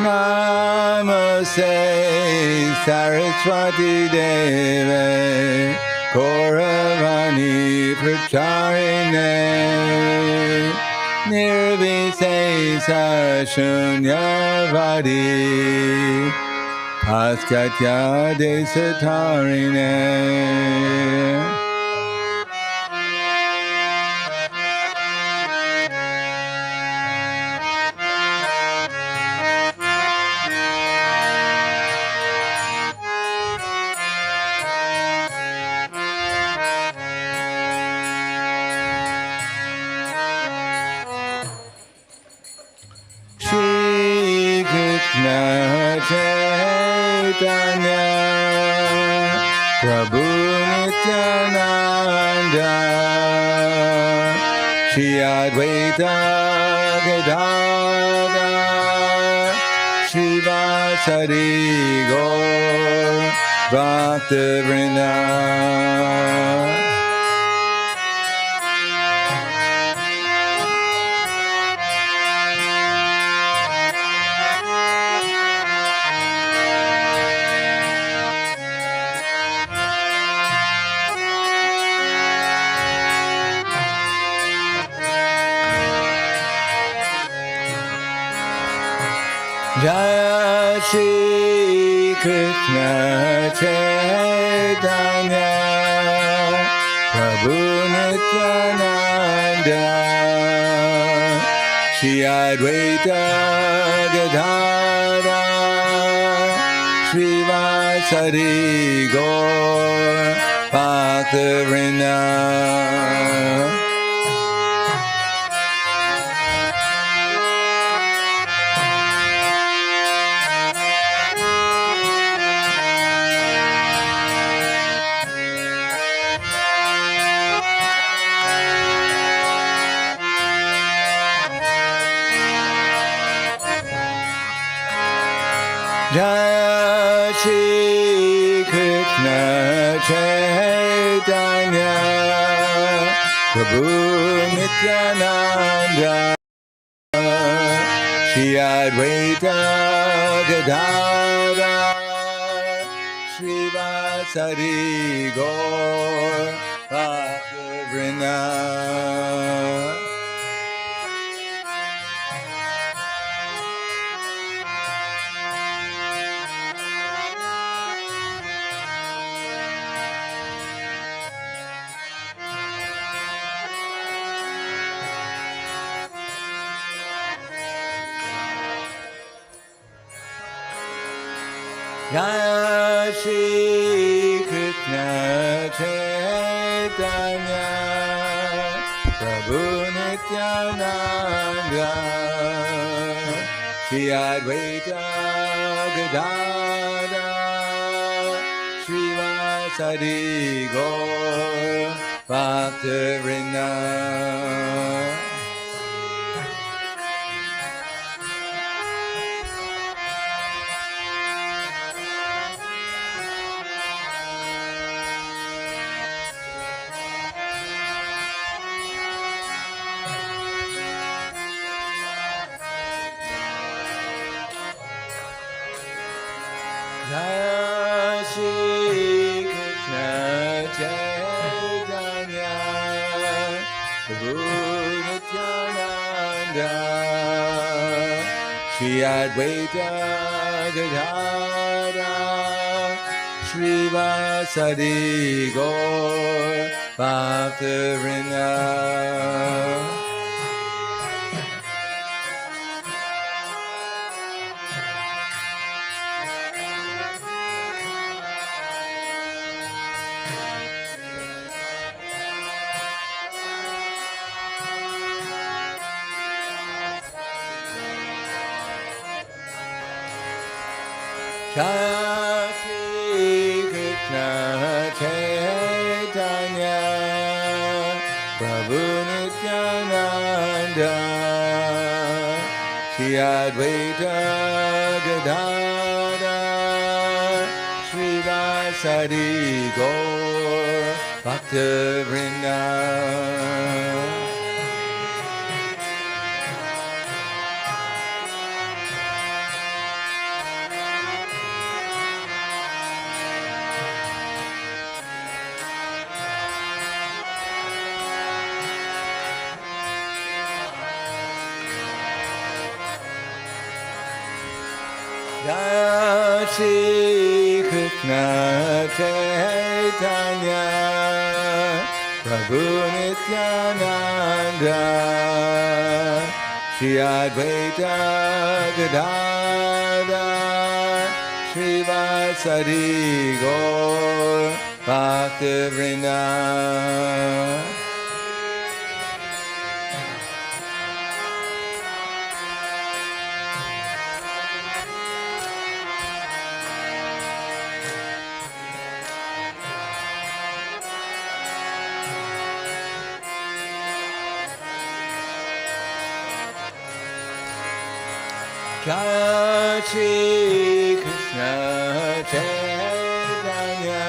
Namaste Saraswati Deve Gauravani Pracharine Nirvisesa Shunyavadi Paschatya Desatarine Chaitanya Prabhu Nityananda Shri Advaita Gadadhar Srivasadi Gaur Bhaktavrinda Jaya Shri Krishna Chaitanya Prabhu Nityananda Shri Advaita Gadadhar Srivasadi Gaur Bhaktavrinda Jaya Shri Krishna Chaitanya Prabhu Nityananda Shri Advaita Gadadhar Srivasadi Gaur Bhaktavrinda Jaya Shri Krishna Chaitanya Prabhu Nityananda Shri Advaita Gadadhar Srivasadi Gaur Bhaktavrinda Jaya Shri Krishna Chaitanya Prabhu Nityananda Shri Advaita Gadadhar Srivasadi Gaur Bhaktavrinda Jaya Shri Krishna Chaitanya Prabhu Nityananda Shri Advaita Gadadhar Srivasadi Gaur Bhaktavrinda Jai Shri Krishna Chaitanya Prabhu Nityananda Shri Advaita Gadadhar Srivasadi Gaur Bhaktivinoda Jai Shri Krishna Chaitanya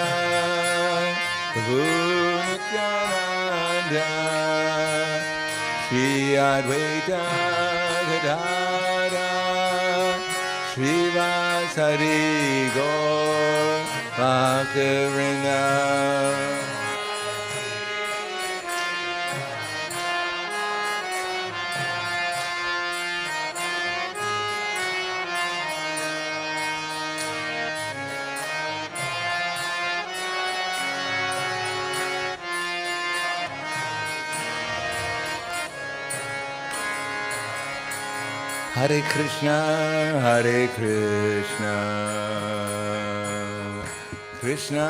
Prabhu Nityananda Shri Advaita Gadadhar Srivasadi Gaur Bhaktivinoda Hare Krishna, Krishna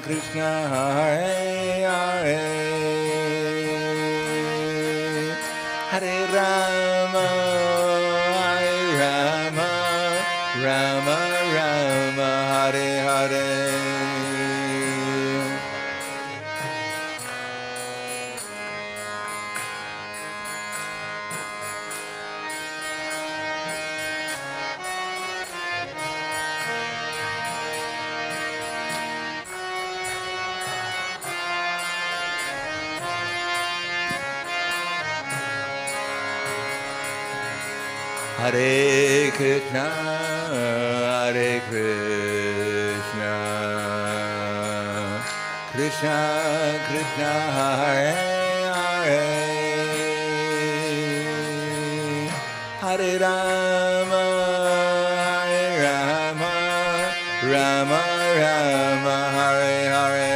Krishna, Hare Hare, Hare Rama, Rama Rama, Hare Hare. Hare Krishna, Krishna Krishna, Hare Hare, Hare Rama, Rama Rama, Hare Hare.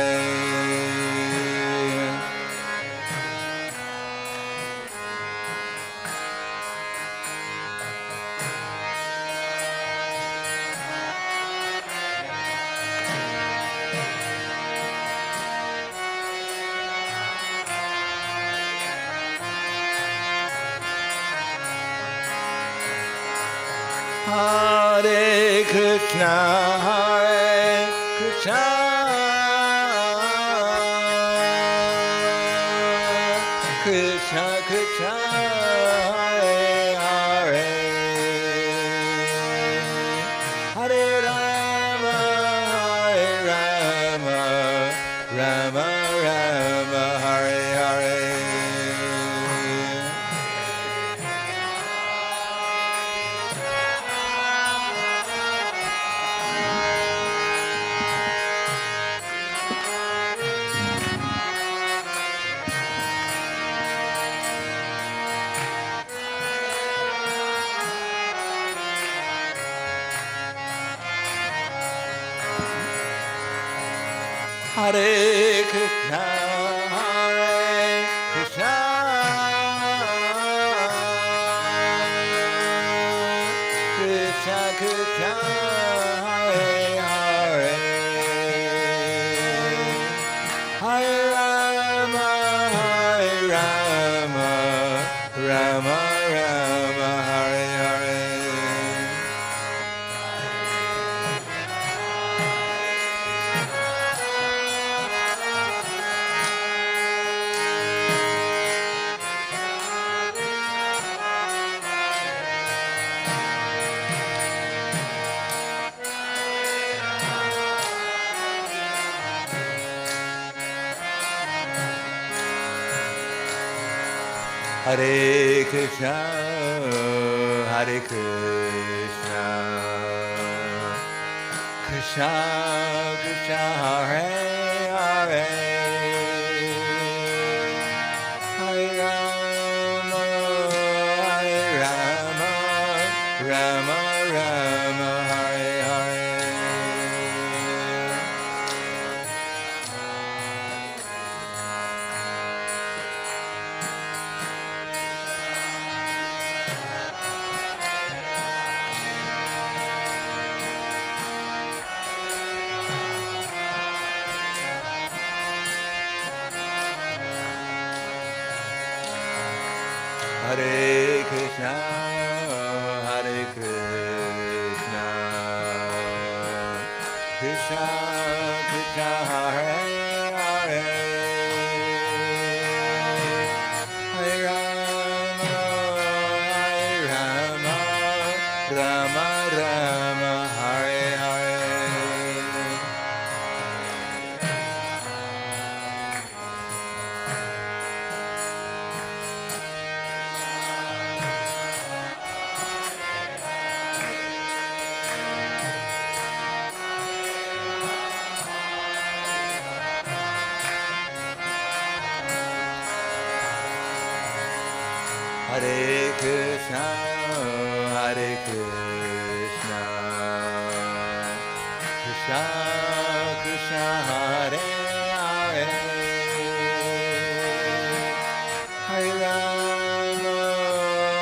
Hare Krishna, Krishna Krishna, Hare Hare, Hare Rama, Rama Rama, Hare Hare. Hare Krishna, Krishna Krishna, Hare Hare, Hare Rama, Rama Rama, Hare Hare. Hare Krishna, Krishna Krishna, Hare Hare, Hare Rama, Rama Rama Hare Hare. Hare Krishna, Hare Krishna, Krishna Krishna, Hare Hare, Hare Rama, Hare Rama, Rama Rama, Hare Hare. Hare Krishna, Hare Krishna, Krishna Krishna, Hare Hare, Hare Rama,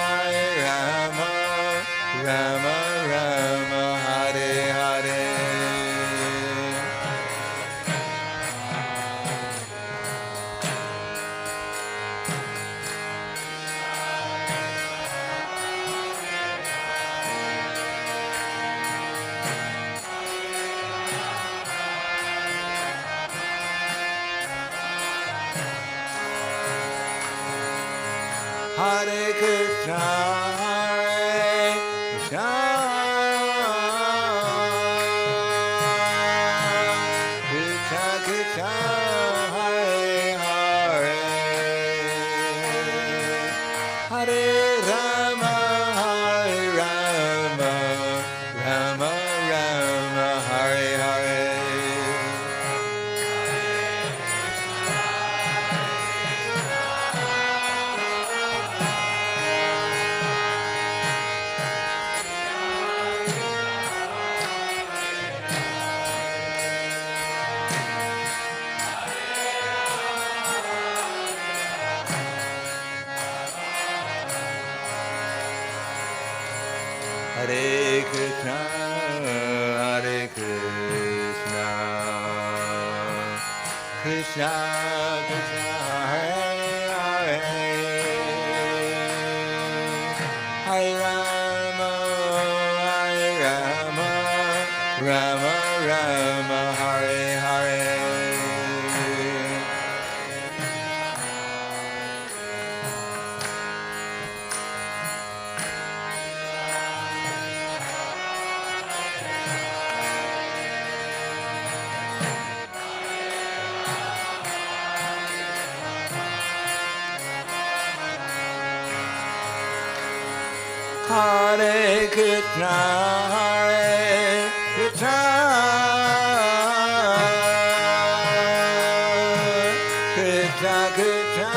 Hare Rama, Rama Rama, Hare Hare. Hare Krishna, Hare Krishna, Krishna Krishna, Hare Hare, Hare Rama, Hare Rama, Rama Rama, Hare Hare. Hare Krishna, Hare Krishna, Krishna Krishna, Hare Hare, Hare Rama, Hare Rama, Rama Rama, Hare Hare. Hare Krishna, Hare Krishna, Krishna Krishna,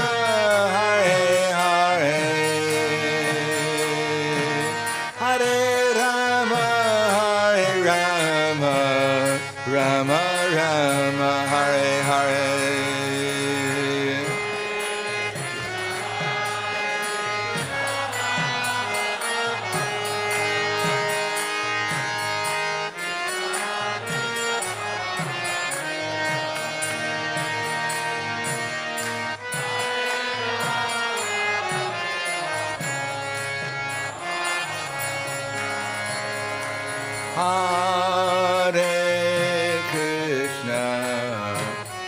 Hare Hare, Hare Rama, Hare Rama, Rama Rama, Hare Hare. Hare Krishna,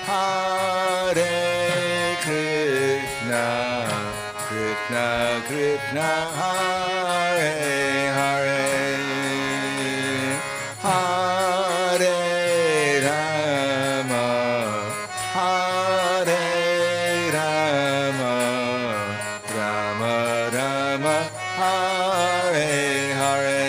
Hare Krishna, Krishna Krishna, Hare Hare, Hare Rama, Hare Rama, Rama Rama, Hare Hare.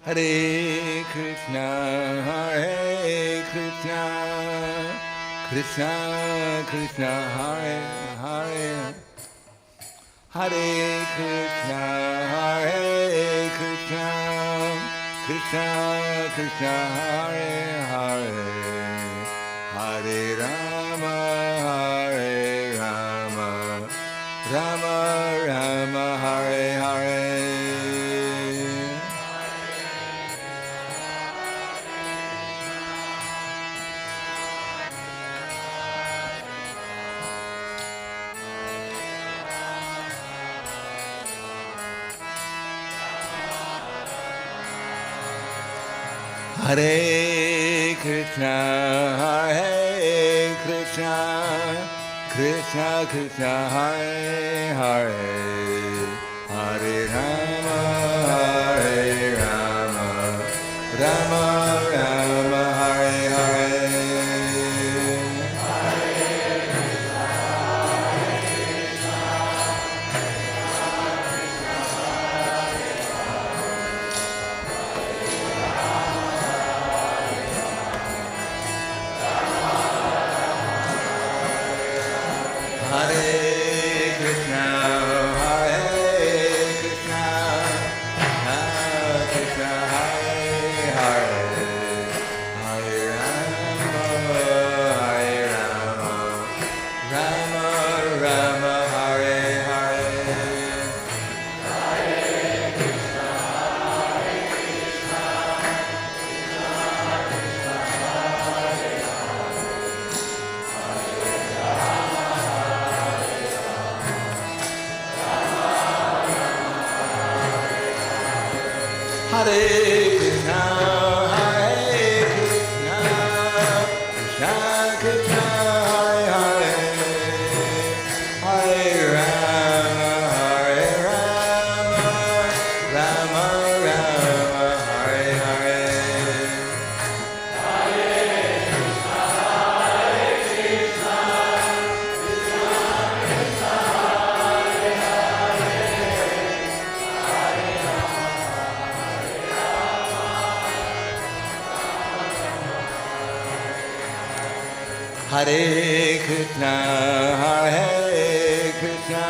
Hare Krishna, Hare Krishna, Krishna Krishna, Hare Hare, Hare Krishna, Hare Krishna, Krishna Krishna, Hare Hare, Hare Rama, Hare Rama, Rama Rama, Hare Hare. Hare Krishna, Hare Krishna, Krishna Krishna, Hare Hare, Hare Rama, Hare Rama, Rama Rama, Hare Hare. Hare Krishna, Hare Krishna, Krishna Krishna, Hare Hare, Hare Rama, Hare Rama, Rama Rama, Hare Hare. Hare Krishna, Hare Krishna,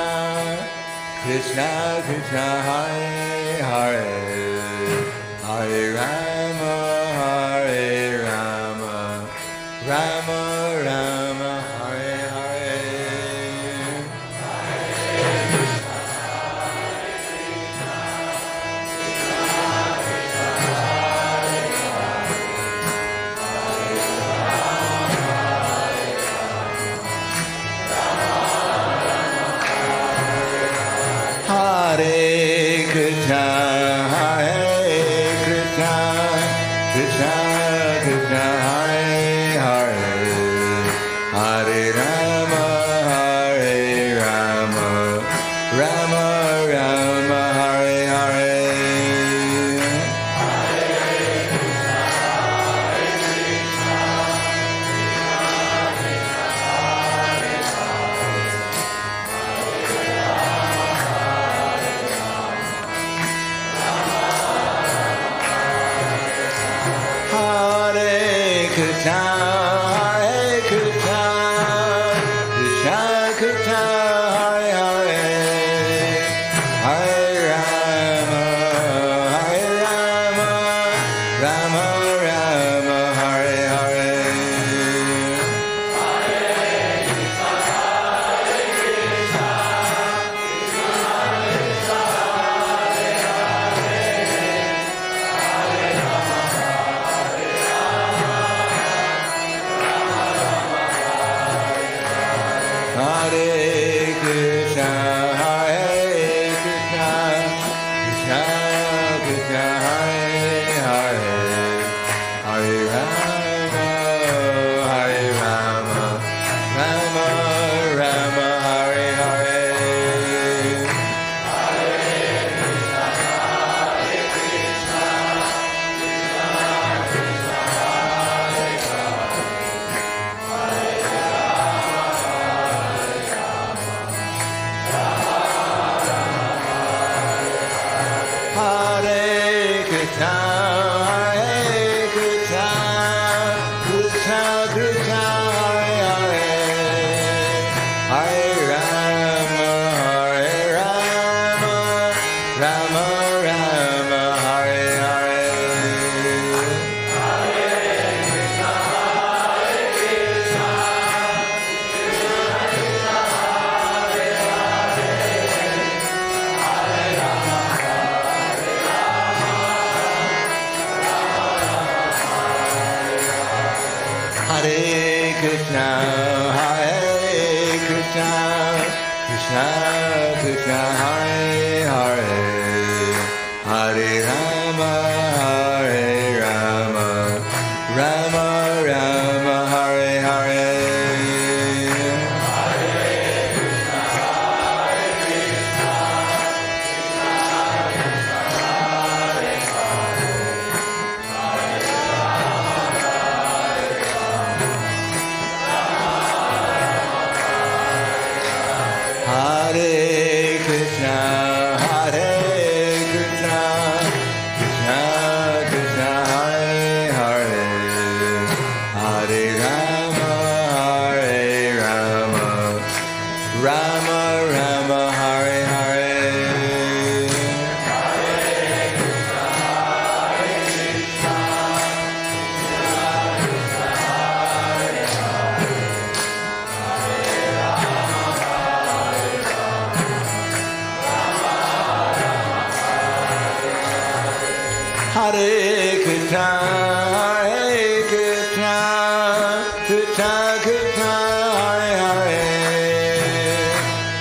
Krishna Krishna, Hare Hare, Hare Rama, Hare Rama, Rama Rama, Hare Hare. Hare Krishna, Hare Krishna, Krishna Krishna, Hare Hare, Hare Rama, Hare Rama, Rama Rama, Hare Hare. Hare Krishna, Hare Krishna, Krishna Krishna, Hare Hare, Hare Rama, Hare Rama, Rama Rama, Hare Hare. Hare Krishna, Hare Krishna, Krishna Krishna, Hare Hare, Hare Rama, Hare Rama, Rama Rama, Hare Hare. Hare Krishna, Hare Krishna, Krishna Krishna, Hare Hare, Hare Rama, Hare Rama, Rama Rama, Hare Hare. Hare Krishna, Hare Krishna, Krishna Krishna, Hare Hare, Hare Rama, Rama Rama, Hare Hare. Hare Krishna, Hare Krishna, Krishna Krishna, Hare Hare, Hare Rama, Rama Rama, Hare Hare. Hare Krishna, Hare Krishna, Krishna Krishna, Hare Hare, Hare Rama, Rama Rama, Hare Hare. Hare Krishna, Hare Krishna, Krishna Krishna, Hare Hare,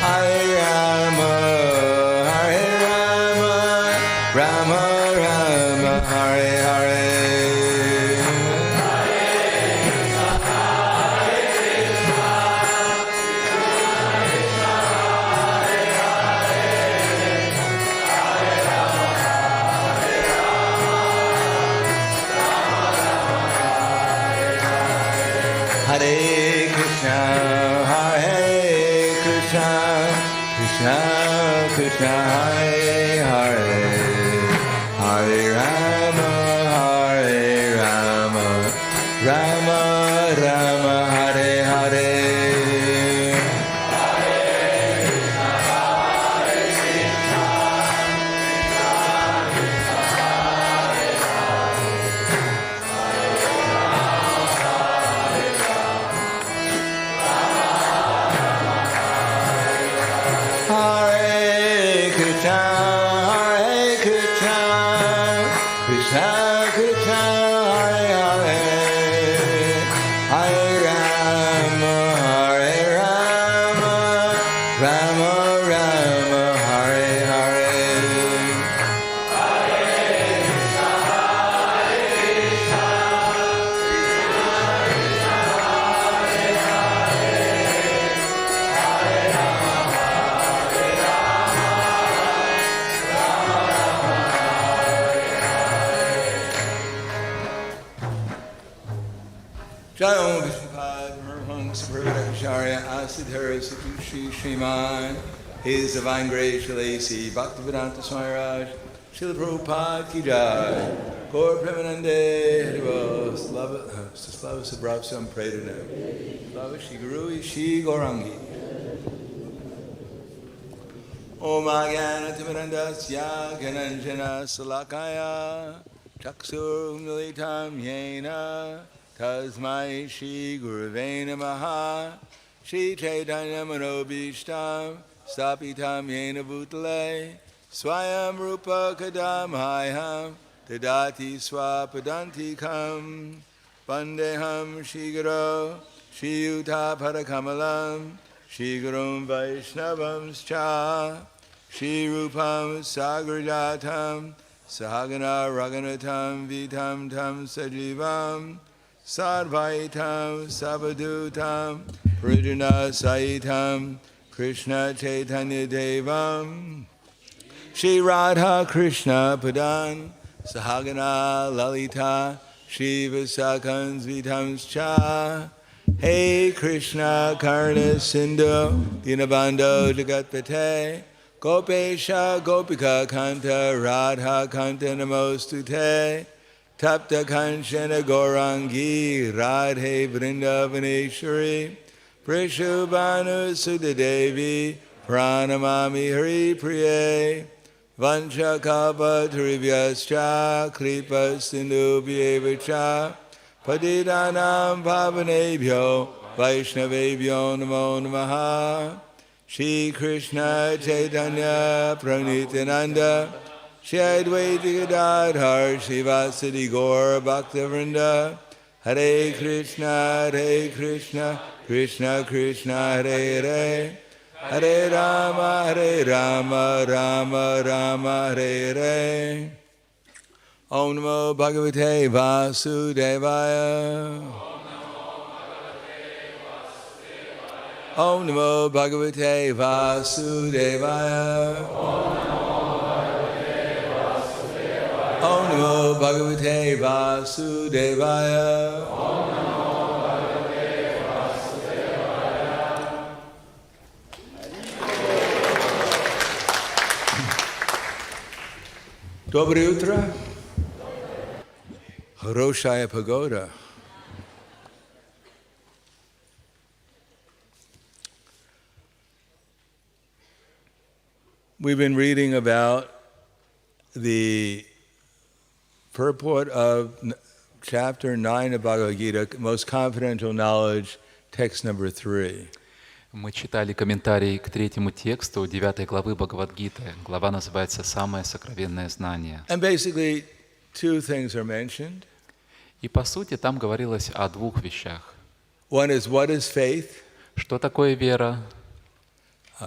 Hare Rama, Rama Rama, Hare Hare. Hare Krishna, Hare Krishna, Krishna Krishna, Hare Hare, Hare Rama, Rama Rama, Hare Hare. Hare Krishna, Hare Krishna, Krishna Krishna, Hare Hare, Hare Rama, Rama Rama, Hare Hare. Jai Vishnupada, Paramahansa Purvadacharya, Asidhara Satushi Shriman, His Divine Grace Shalasi, Bhaktivedanta Swami Raj, Srila Prabhupada Ki Jai, Gaur Premanande, Haribol, Slava Sabrapsam Predana, Slava Shri Guru Shri Gaurangi. Om Agana Timirandasya Gananjana Salakaya, Chaksur Militam Yena, Tasmai Shri Gurave Namaha, Shri Chaitanya Manobishtam, Stapitam Yena Bhutale, Swayam Rupa Kadamhayam, Tadati Swapadantikam, Vandeham Shri Guru, Shri Yuta Padakamalam, Shri Gurum Vaishnavam Scha, Shri Rupam Sagrajatam, Sahagana Raganatam Vitam Tam Sajivam, Sarvaitam Sabadutam Prijana Saitam Krishna Chaitanya Devam Shri Radha Krishna Padan Sahagana Lalita Shri Vasakans Vitams Cha Hey Krishna Karna Sindhu Dinabando Jagatpate Gopesha Gopika Kanta Radha Kanta Namostute Tapta Kanchana Gaurangi Radhe Vrindavaneshwari Prishubhanu Sudadevi Pranamami Hari Priye Vancha Kalpa Trivyascha Kripa Sindubhyevacha Patidanam Pavanebhyo Vaishnavebhyo Namo Namaha Shri Krishna Chaitanya Pranityananda Shri Advaita Gadadhar Shivasati Gaur Bhaktivinoda Hare Krishna Krishna Krishna Hare Hare Hare Rama Rama Rama Hare Hare Om Namo Bhagavate Vasudevaya Om Namo Bhagavate Vasudevaya Om Namo Bhagavate Vasudevaya Доброе утро. Хорошая погода. We've been reading about the purport of chapter 9 of Bhagavad Gita, most confidential knowledge, text number 3. Мы читали комментарий к третьему тексту 9 главы Бхагавад-гиты. Глава называется «Самое сокровенное знание». And basically, two things are mentioned. И по сути там говорилось о двух вещах. One is, what is faith? Что такое вера?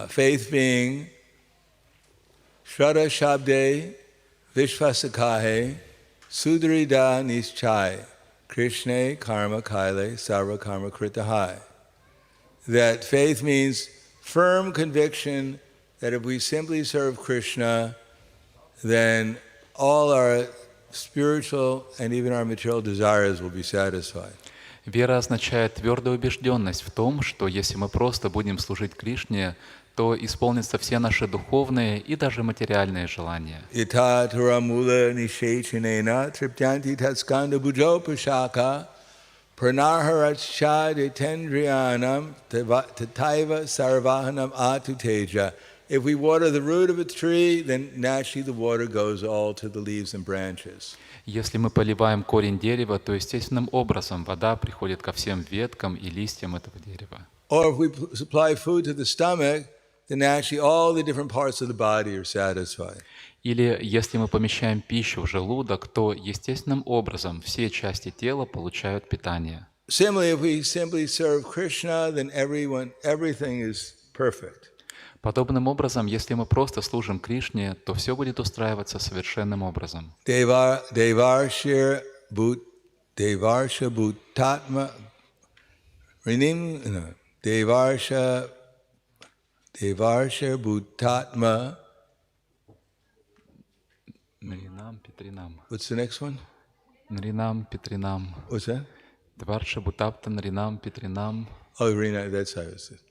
Faith being Shraddha Shabde Vishvasakahe Sudrida Nischai Krishne Karma Kaile Sarva Karma Kritahai. That faith means firm conviction that if we simply serve Krishna, then all our spiritual and even our material desires will be satisfied. Вера означает твердую убежденность в том, что если мы просто будем служить Кришне, то исполнятся все наши духовные и даже материальные желания. Ita turamula nishechinena triptyanti tatskanda bujopashaka pranarharachaditendriyanam tataiva sarvahanam atuteja. If we water the root of a tree, then naturally the water goes all to the leaves and branches. Если мы поливаем корень дерева, то естественным образом вода приходит ко всем веткам и листьям этого дерева. Or if we supply food to the stomach, then actually all the different parts of the body are satisfied. Или если мы помещаем пищу в желудок, то естественным образом все части тела получают питание. Similarly, if we simply serve Krishna, then everything is perfect. Подобным образом, если мы просто служим Кришне, то все будет устраиваться совершенным образом. Devarsha bhutatma rinim Devarsha bhutatma. Нринам Петринам. What's the next one? Нринам Петринам. What's that? Дварша Бутапта Нринам Петринам. Oh, Rina, that's how it says.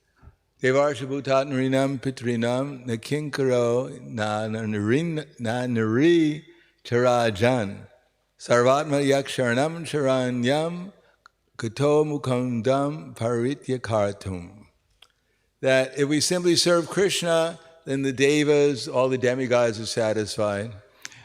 Devarsha bhutat rinam pitrinam nakinkaro na nari charajan sarvatma yaksharanam charanyam kato mukundam paritya kartum. That if we simply serve Krishna, then the devas, all the demigods are satisfied.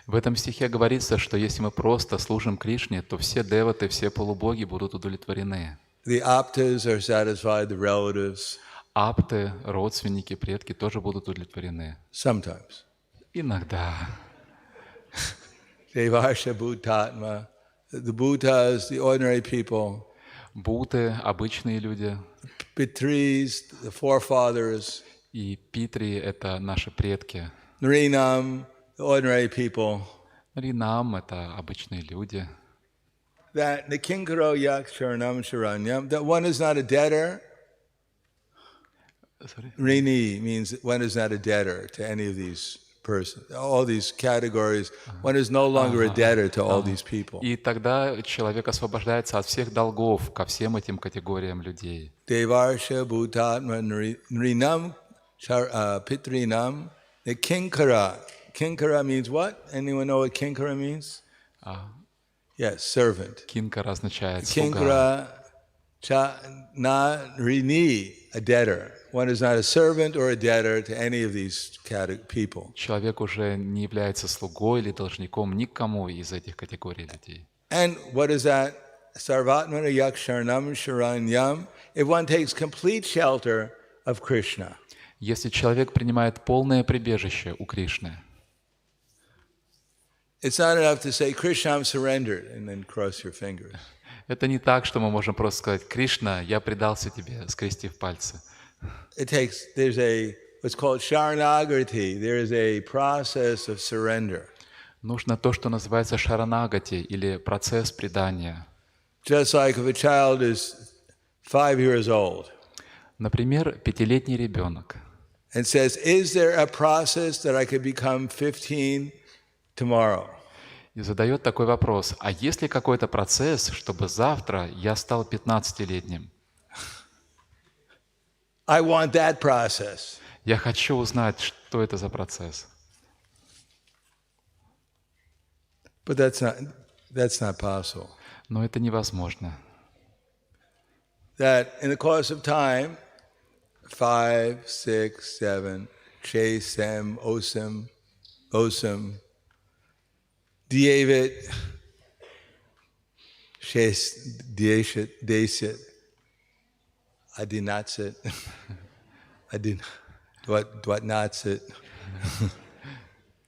В этом стихе говорится, что если мы просто служим Кришне, то все деваты, все полубоги будут удовлетворены. The aptas are satisfied, the relatives. Апты, родственники, предки тоже будут удовлетворены. Sometimes. Иногда. Devarsha bhutatma, the bhutas, the ordinary people. Буты, обычные люди. Pitris, the forefathers. И Питри — это наши предки. Nrinam, the ordinary people. Ринам — это обычные люди. That Nikinkaro Yaksharanam Sharanyam, that one is not a debtor. Rini means one is not a debtor to any of these persons. All these categories, one is no longer a debtor to all these people. И тогда человек освобождается от всех долгов ко всем этим категориям людей. Devarsha bhutatma nrinam pitrinam The kinkara. Kinkara means what? Anyone know what kinkara means? Yes, servant. Кинкара означает слуга. Kinkara cha na rini, a debtor. One is not a servant or a debtor to any of these people. Человек уже не является слугой или должником никому из этих категорий людей. And what is that? Sarvatmana yaksharnam sharanyam. If one takes complete shelter of Krishna. Если человек принимает полное прибежище у Кришны, it's not enough to say, Krishna, I'm surrendered, and then cross your fingers. это не так, что мы можем просто сказать: Кришна, я предался тебе, скрестив пальцы. There's what's called sharanagati. There is a process of surrender. Нужно то, что называется шаранагати, или процесс предания. Just like if a child is 5 years old. Например, 5-летний ребенок. And says, is there a process that I could become 15 tomorrow? И задает такой вопрос: а есть ли какой-то процесс, чтобы завтра я стал 15-летним? I want that process. Я хочу узнать, что это за процесс. But that's not possible. Но это невозможно. That in the course of time, 5, 6, 7, Chesem, Osam, Dievit, Shes, Desit, Adinatsit, Dwatnatsit,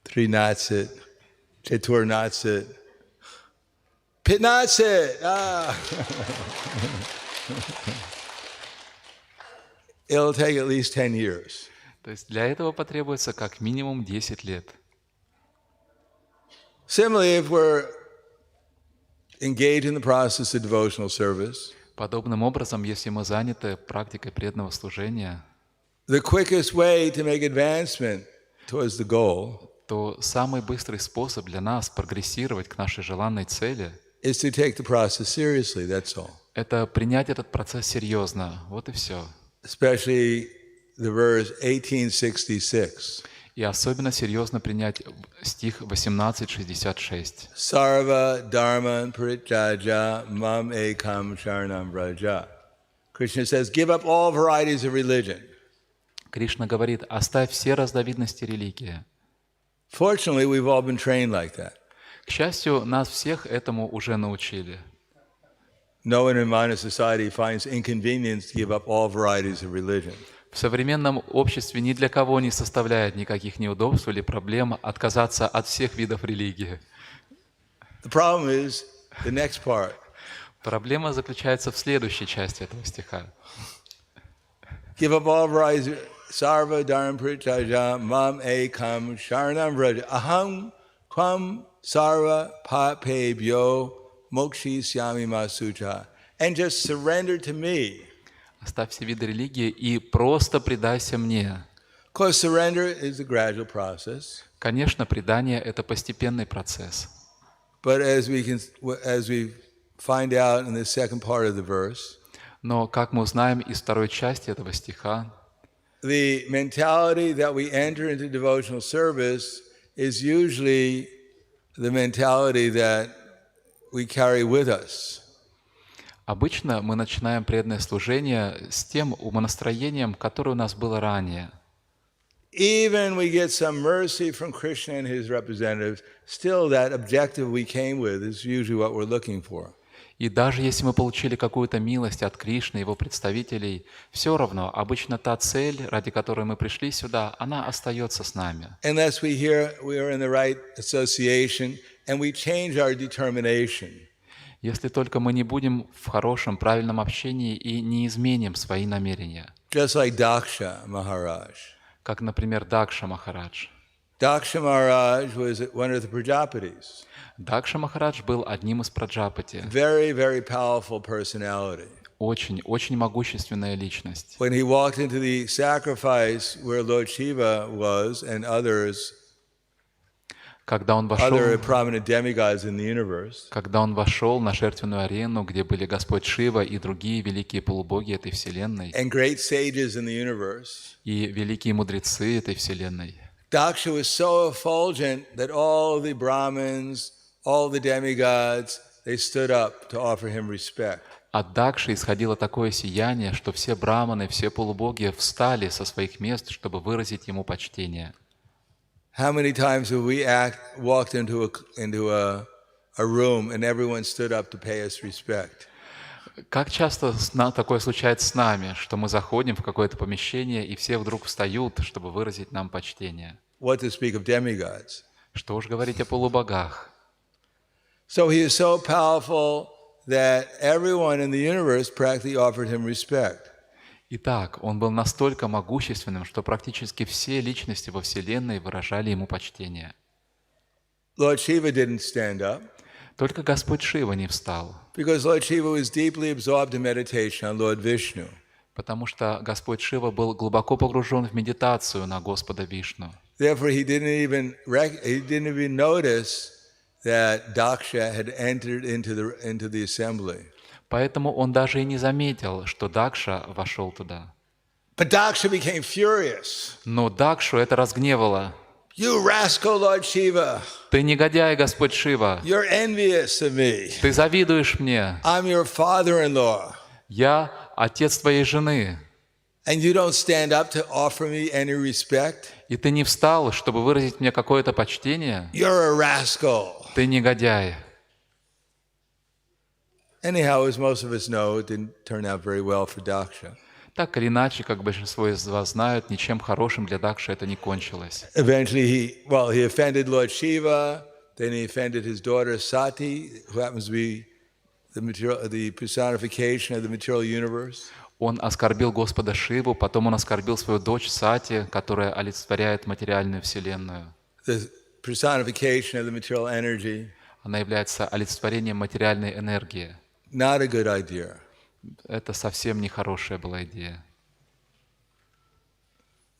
Trinatsit, Cheturnatsit, Pitnatsit. It'll take at least 10 years. То есть для этого потребуется как минимум 10 лет. Similarly, if we're engaged in the process of devotional service, Подобным образом, если мы заняты практикой преданного служения, the quickest way to make advancement towards the goal то самый быстрый способ для нас прогрессировать к нашей желанной цели is to take the process seriously, that's all. это принять этот процесс серьезно. Вот и все. Especially the verse 1866. И особенно серьезно принять стих 18:66. Sarva dharman parityaja mam ekam sharanam vraja. Krishna says, give up all varieties of religion. Кришна говорит: оставь все разновидности религии. Fortunately, we've all been trained like that. К счастью, нас всех этому уже научили. No one in modern society finds inconvenience to give up all varieties of religion. В современном обществе ни для кого не составляет никаких неудобств или проблем отказаться от всех видов религии. The problem is the next part. Проблема заключается в следующей части этого стиха. Give up all varieties. Sarva dharma parityaja mam ekam sharanam vraja. Aham kvam sarva papebhyo mokshi syami masucha. And just surrender to me. Оставь все виды религии и просто предайся мне. Of course, surrender is a gradual process. Конечно, предание — это постепенный процесс. But as we find out in the second part of the verse, Но, как мы узнаем из второй части этого стиха, the mentality that we enter into devotional service is usually the mentality that we carry with us. обычно мы начинаем преданное служение с тем умонастроением, которое у нас было ранее. Even we get some mercy from Krishna and his representatives, still that objective we came with is usually what we're looking for. И даже если мы получили какую-то милость от Кришны, его представителей, все равно, обычно та цель, ради которой мы пришли сюда, она остается с нами. Unless we are in the right association and we change our determination. Если только мы не будем в хорошем, правильном общении и не изменим свои намерения. Just like Daksha Maharaj. Как, например, Дакша Махарадж. Daksha Maharaj was one of the Prajapatis. Дакша Махарадж был одним из Праджапати. Very, very powerful personality. Очень, очень могущественная личность. When he walked into the sacrifice where Lord Shiva was and Когда он other prominent demigods in the universe, вошел на жертвенную арену, где были Господь Шива и другие великие полубоги этой вселенной, and great sages in the universe, и великие мудрецы этой вселенной, Daksha was so effulgent that all the Brahmins, all the demigods, they stood up to offer him respect. От Дакши исходило такое сияние, что все браманы, все полубоги встали со своих мест, чтобы выразить ему почтение. How many times have we walked into a room and everyone stood up to pay us respect? Как часто такое случается с нами, что мы заходим в какое-то помещение, и все вдруг встают, чтобы выразить нам почтение? What to speak of demigods? Что уж говорить о полубогах. So he is so powerful that everyone in the universe practically offered him respect. Итак, он был настолько могущественным, что практически все личности во Вселенной выражали ему почтение. Lord Shiva didn't stand up Только Господь Шива не встал, because Lord Shiva was deeply absorbed in meditation on Lord Vishnu. потому что Господь Шива был глубоко погружен в медитацию на Господа Вишну. Therefore, he didn't even notice that Daksha had entered into the assembly. Поэтому он даже и не заметил, что Дакша вошел туда. But Daksha became furious. Но Дакшу это разгневало. You rascal, Lord Shiva! Ты негодяй, Господь Шива! You're envious of me. Ты завидуешь мне! I'm your father-in-law. Я отец твоей жены. And you don't stand up to offer me any respect? И ты не встал, чтобы выразить мне какое-то почтение? You're a rascal. Ты негодяй. Anyhow, as most of us know, it didn't turn out very well for Daksha. Так или иначе, как большинство из вас знают, ничем хорошим для Дакши это не кончилось. Eventually, he offended Lord Shiva, then he offended his daughter Sati, who happens to be the personification of the material universe. Он оскорбил Господа Шиву, потом он оскорбил свою дочь Сати, которая олицетворяет материальную вселенную. The personification of the material energy. Она является олицетворением материальной энергии. Not a good idea. Это совсем не хорошая была идея.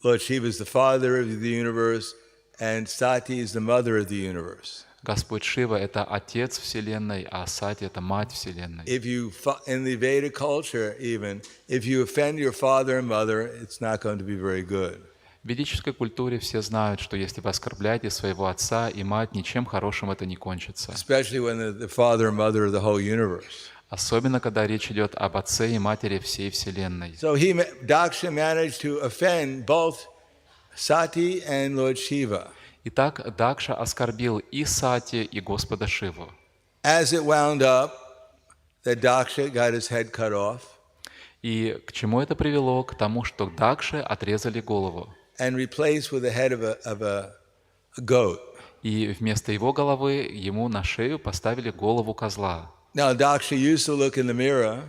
Lord Shiva is the father of the universe, and Sati is the mother of the universe. Господь Шива — это отец Вселенной, а Сати — это мать Вселенной. In the Vedic culture, even, if you offend your father and mother, it's not going to be very good. В ведической культуре все знают, что если вы оскорбляете своего отца и мать, ничем хорошим это не кончится. Especially when the father and mother of the whole universe. Особенно, когда речь идет об отце и матери всей Вселенной. So Daksha managed to offend both Sati and Lord Shiva. Итак, Дакша оскорбил и Сати, и Господа Шиву. As it wound up, that Daksha got his head cut off. И к чему это привело? К тому, что Дакше отрезали голову. And replaced with the head of a goat. И вместо его головы ему на шею поставили голову козла. Now Daksha used to look in the mirror.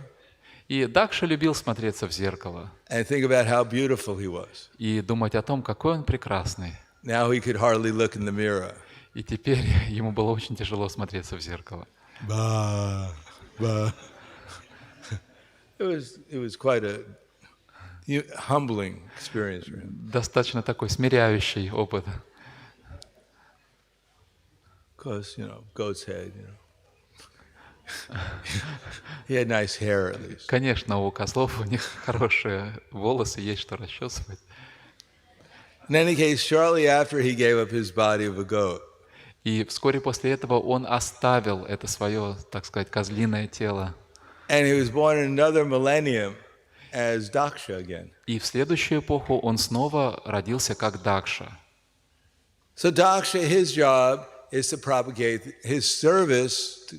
И Дакша любил смотреться в зеркало. And think about how beautiful he was. И думать о том, какой он прекрасный. Now he could hardly look in the mirror. И теперь ему было очень тяжело смотреться в зеркало. It was quite a humbling experience for him. Достаточно такой смиряющий опыт. Because, goat's head, He had nice hair at least. Конечно, у козлов у них хорошие волосы, есть что расчесывать. In any case, shortly after he gave up his body of a goat. И вскоре после этого он оставил это свое, так сказать, козлиное тело. And he was born in another millennium as Daksha again. И в следующую эпоху он снова родился как Дакша. So Daksha, his job is to propagate, his service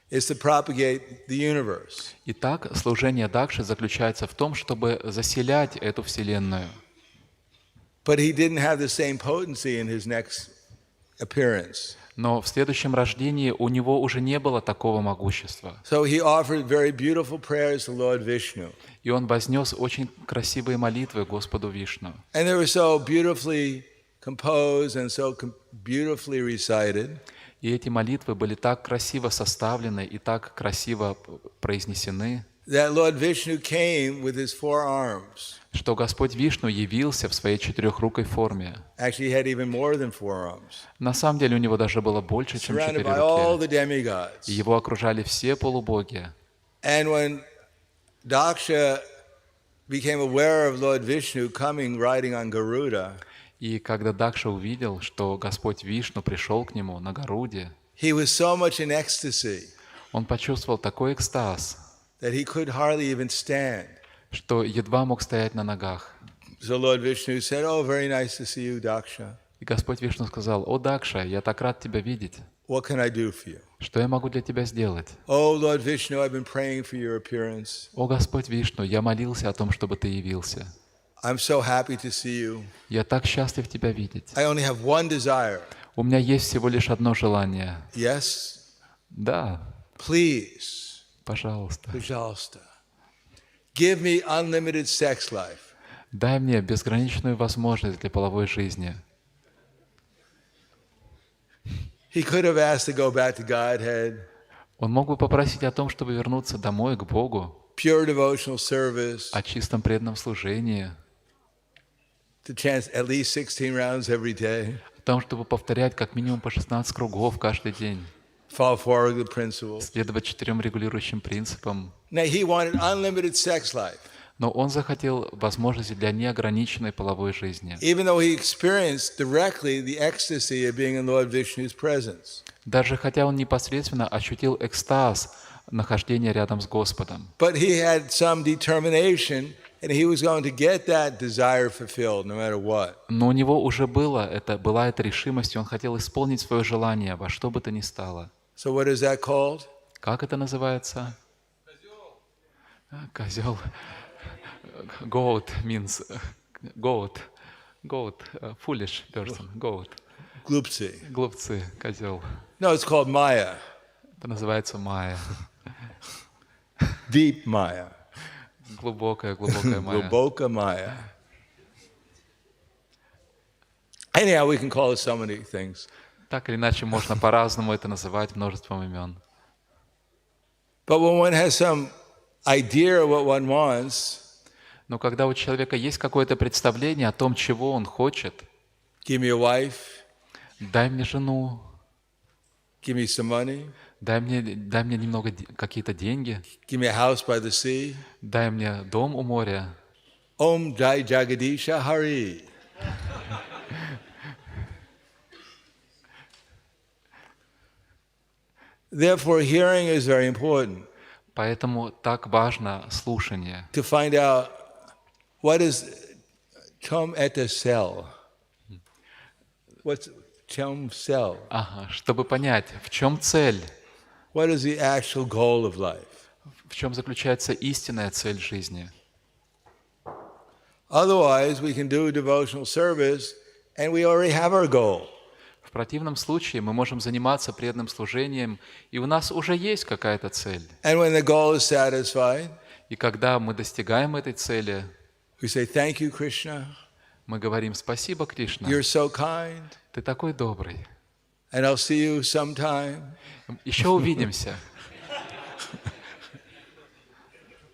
is to propagate the universe. Итак, служение Дакши заключается в том, чтобы заселять эту вселенную. But he didn't have the same potency in his next appearance. Но в следующем рождении у него уже не было такого могущества. So he offered very beautiful prayers to Lord Vishnu. И он вознес очень красивые молитвы Господу Вишну. And they were so beautifully composed and so beautifully recited. И эти молитвы были так красиво составлены и так красиво произнесены, That Lord Vishnu came with his 4 arms. Что Господь Вишну явился в своей четырехрукой форме. Actually, he had even more than 4 arms. На самом деле у него даже было больше, чем Surrounded 4 by all руки. the demigods. И его окружали все полубоги. And when Daksha became aware of Lord Vishnu coming riding on Garuda, И когда Дакша увидел, что Господь Вишну пришел к нему на Гаруде, he was so much in ecstasy он почувствовал такой экстаз, that he could hardly even stand. что едва мог стоять на ногах. So Lord Vishnu said, "Oh, very nice to see you, Daksha. И Господь Вишну сказал: «О, Дакша, я так рад тебя видеть. What can I do for you?" Что я могу для тебя сделать? Oh, Lord Vishnu, I've been praying for your appearance. О, Господь Вишну, я молился о том, чтобы ты явился. I'm so happy to see you. Я так счастлив тебя видеть. I only have one desire. У меня есть всего лишь одно желание. Yes? Да, Please, пожалуйста, Pujasta, give me unlimited sex life. дай мне безграничную возможность для половой жизни. He could have asked to go back to Godhead, Он мог бы попросить о том, чтобы вернуться домой к Богу, pure devotional service, о чистом преданном служении, to chant at least 16 rounds every day, о том, чтобы повторять как минимум по 16 кругов каждый день, follow four of the principles. следовать 4 регулирующим принципам. Now, he wanted unlimited sex life, Но он захотел возможности для неограниченной половой жизни. even though he experienced directly the ecstasy of being in Lord Vishnu's presence. Даже хотя он непосредственно ощутил экстаз нахождения рядом с Господом. But he had some determination, and he was going to get that desire fulfilled no matter what. Но у него уже была эта решимость, и он хотел исполнить свое желание во что бы то ни стало. So what is that called? Как это называется? Козел. Goat means goat. Goat, foolish person. Goat. Glupsi. Глупцы, козел. No, it's called Maya. Это называется майя. Deep Maya. Глубокая майя. Globoka Maya. Anyhow, we can call it so many things. Так или иначе, можно по-разному это называть множеством имен. But when one has some idea of what one wants, Но когда у человека есть какое-то представление о том, чего он хочет, give me a wife, дай мне жену, give me some money, дай мне немного какие-то деньги, give me a house by the sea, дай мне дом у моря. Om Jai Jagadisha Hari. Therefore, hearing is very important Поэтому так важно слушание, to find out what is chum et cell. What's chum cell? чтобы понять, в чем цель, What is the actual goal of life? в чем заключается истинная цель жизни. Otherwise, we can do devotional service and we already have our goal. В противном случае мы можем заниматься преданным служением, и у нас уже есть какая-то цель. And when the goal is satisfied, И когда мы достигаем этой цели, we say, "Thank you, Krishna. мы говорим: «Спасибо, Кришна, You're so kind, ты такой добрый. and I'll see you sometime. Еще увидимся.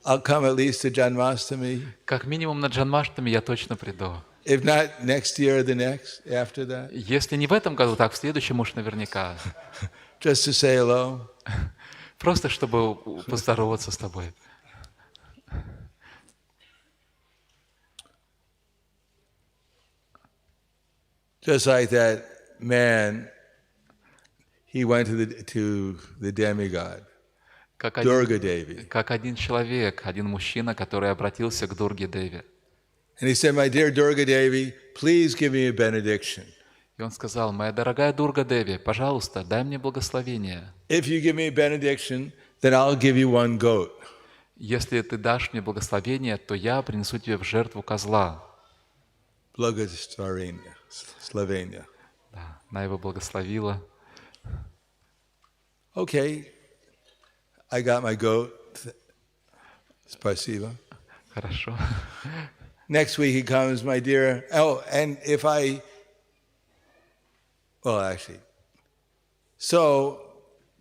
I'll come at least to Janmashtami. Как минимум на Джанмаштами я точно приду. If not next year or the next after that, Если не в этом году, так в следующем уж наверняка. just to say hello." Просто чтобы поздороваться с тобой. Just like that man, he went to the demigod, Как Durga Devi, один человек, один мужчина, который обратился к Дурге Деве. and he said, "My dear Durga Devi, please give me a benediction. И он сказал: «Моя дорогая Дурга Деви, пожалуйста, дай мне благословение. If you give me a benediction, then I'll give you one goat." Если ты дашь мне благословение, то я принесу тебе в жертву козла». Благословение, Slovenia. Да, она его благословила. Okay, I got my goat. Spasiba. Хорошо. Next week he comes, "My dear." Oh, and if actually, so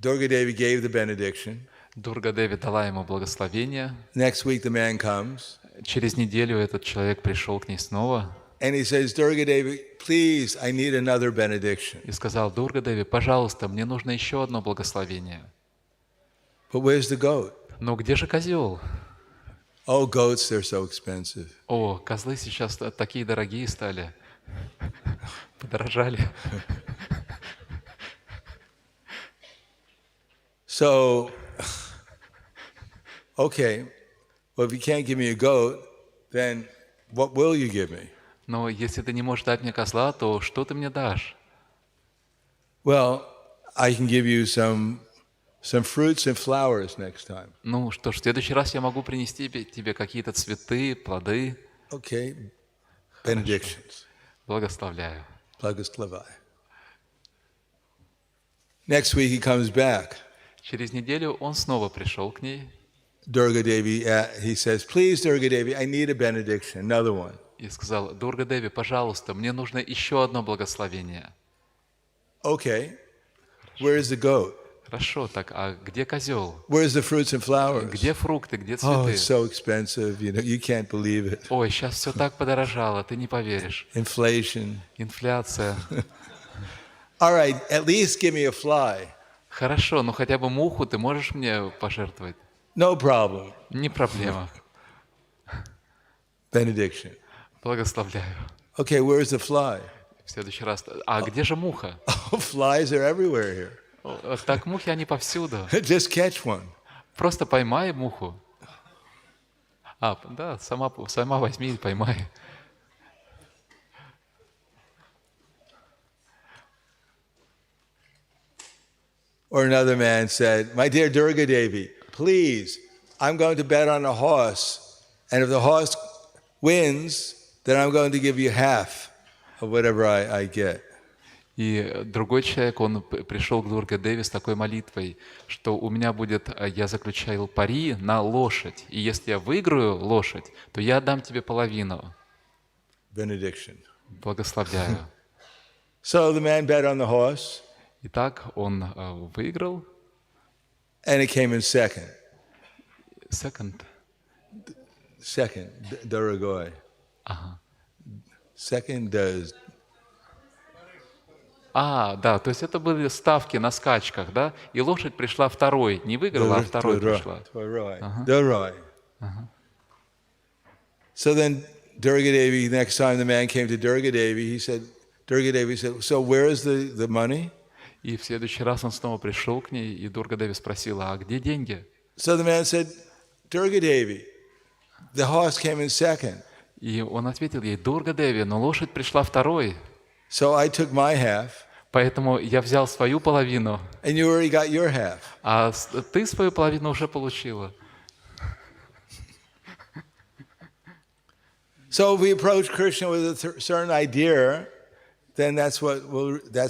Durga Devi gave the benediction. Дурга Деви дала ему благословение. Next week the man comes, Через неделю этот человек пришел к ней снова and he says, "Durga Devi, please, I need another benediction." и сказал: «Дурга Деви, пожалуйста, мне нужно еще одно благословение». But where's the goat? Но где же козел? Oh, goats, they're so expensive. О, козлы сейчас такие дорогие стали. Подорожали. So, okay, well, if you can't give me a goat, then what will you give me? Но если ты не можешь дать мне козла, то что ты мне дашь? Well, I can give you some fruits and flowers next time. Ну что ж, в следующий раз я могу принести тебе какие-то цветы, плоды. Okay, benedictions. Благословляю. Благословай. Next week he comes back. Через неделю он снова пришел к ней Durga Devi, he says, please, Durga Devi, I need a benediction, another one. и сказал: Дурга Деви, пожалуйста, мне нужно еще одно благословение. Okay, where's the goat? Хорошо, так а где козел? Where's the fruits and flowers? Где фрукты, где Oh, цветы? it's so expensive, you can't believe it. Ой, сейчас все так подорожало, ты не поверишь. Inflation. Инфляция. All right, at least give me a fly. Хорошо, но хотя бы муху ты можешь мне пожертвовать? No problem. Не проблема. Benediction. Благословляю. Okay, where's the fly? В следующий раз. А где же муха? Oh, flies are everywhere here. Так мухи, они повсюду. Just catch one. Просто поймай муху. Да, сама возьми и поймай. Or another man said, my dear Durga Devi, please, I'm going to bet on a horse, and if the horse wins, then I'm going to give you half of whatever I get. И другой человек, он пришел к Дурге Деви с такой молитвой, что у меня будет, я заключаю пари на лошадь, и если я выиграю лошадь, то я отдам тебе половину. Benediction. Благословляю. So the man bet on the horse, Итак, он выиграл. and it came in second. Second. Second, Duragoi. Ага. Second does. Да, то есть это были ставки на скачках, да? И лошадь пришла второй, не выиграла, а второй пришла. Duroi. So then Durga Devi, next time the man came to Durga Devi, Durga Devi said, so where is the money? И в следующий раз он снова пришел к ней, и Дурга Деви спросила: а где деньги? So the man said, Durga Devi, the horse came in second. И он ответил ей: Дурга Деви, но лошадь пришла второй. So I took my half. Поэтому я взял свою половину, And you already got your half. а ты свою половину уже получила. So if we approach Krishna with a certain idea, then that's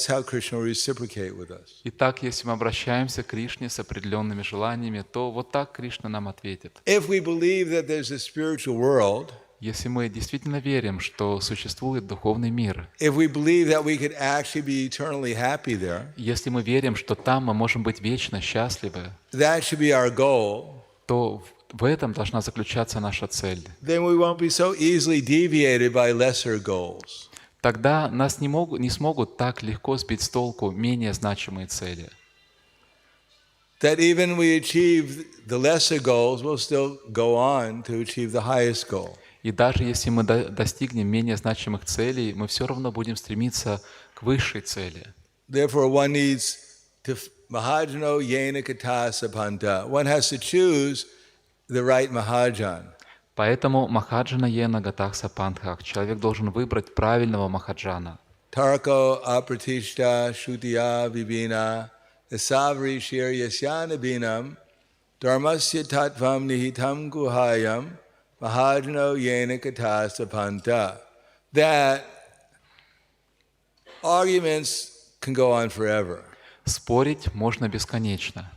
how Krishna will reciprocate with us. Итак, если мы обращаемся к Кришне с определенными желаниями, то вот так Кришна нам ответит. If we believe that there's a spiritual world, Если мы действительно верим, что существует духовный мир, if we believe that we could actually be eternally happy there, если мы верим, что там мы можем быть вечно счастливы, that should be our goal, то в этом должна заключаться наша цель. then we won't be so easily deviated by lesser goals. Тогда нас не смогут так легко сбить с толку менее значимые цели. That even we achieve the lesser goals, we'll still go on to achieve the highest goal. И даже если мы достигнем менее значимых целей, мы все равно будем стремиться к высшей цели. Therefore, one needs to mahajano yena kata sapanta. One has to choose the right mahajan. Поэтому махаджана ена гатахса пантхах. Человек должен выбрать правильного махаджана. Tarko apratishta shutiya vibina esavri shir yasyana binam dharmasya tatvam nihitam guhayam mahajano yena kata sapanta. That arguments can go on forever. Спорить можно бесконечно.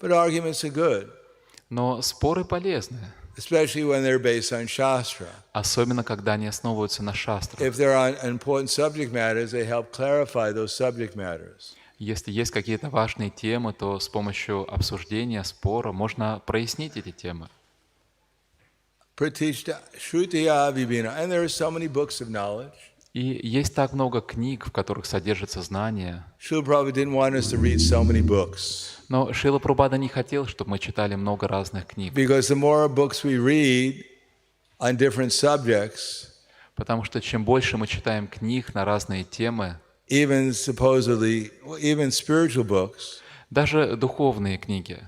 But arguments are good, Но споры полезны, especially when they're based on Shastra. особенно когда они основываются на шастрах. If they're on important subject matters, they help clarify those subject matters. Если есть какие-то важные темы, то с помощью обсуждения, спора можно прояснить эти темы. Pratishta Shrutiya Vibhina. And there are so many books of knowledge. И есть так много книг, в которых содержится знание. Srila Prabhupada didn't want us to read so many books. Но Шрила Прабхупада не хотел, чтобы мы читали много разных книг. Because the more books we read on different subjects, Потому что чем больше мы читаем книг на разные темы, even spiritual books, даже духовные книги,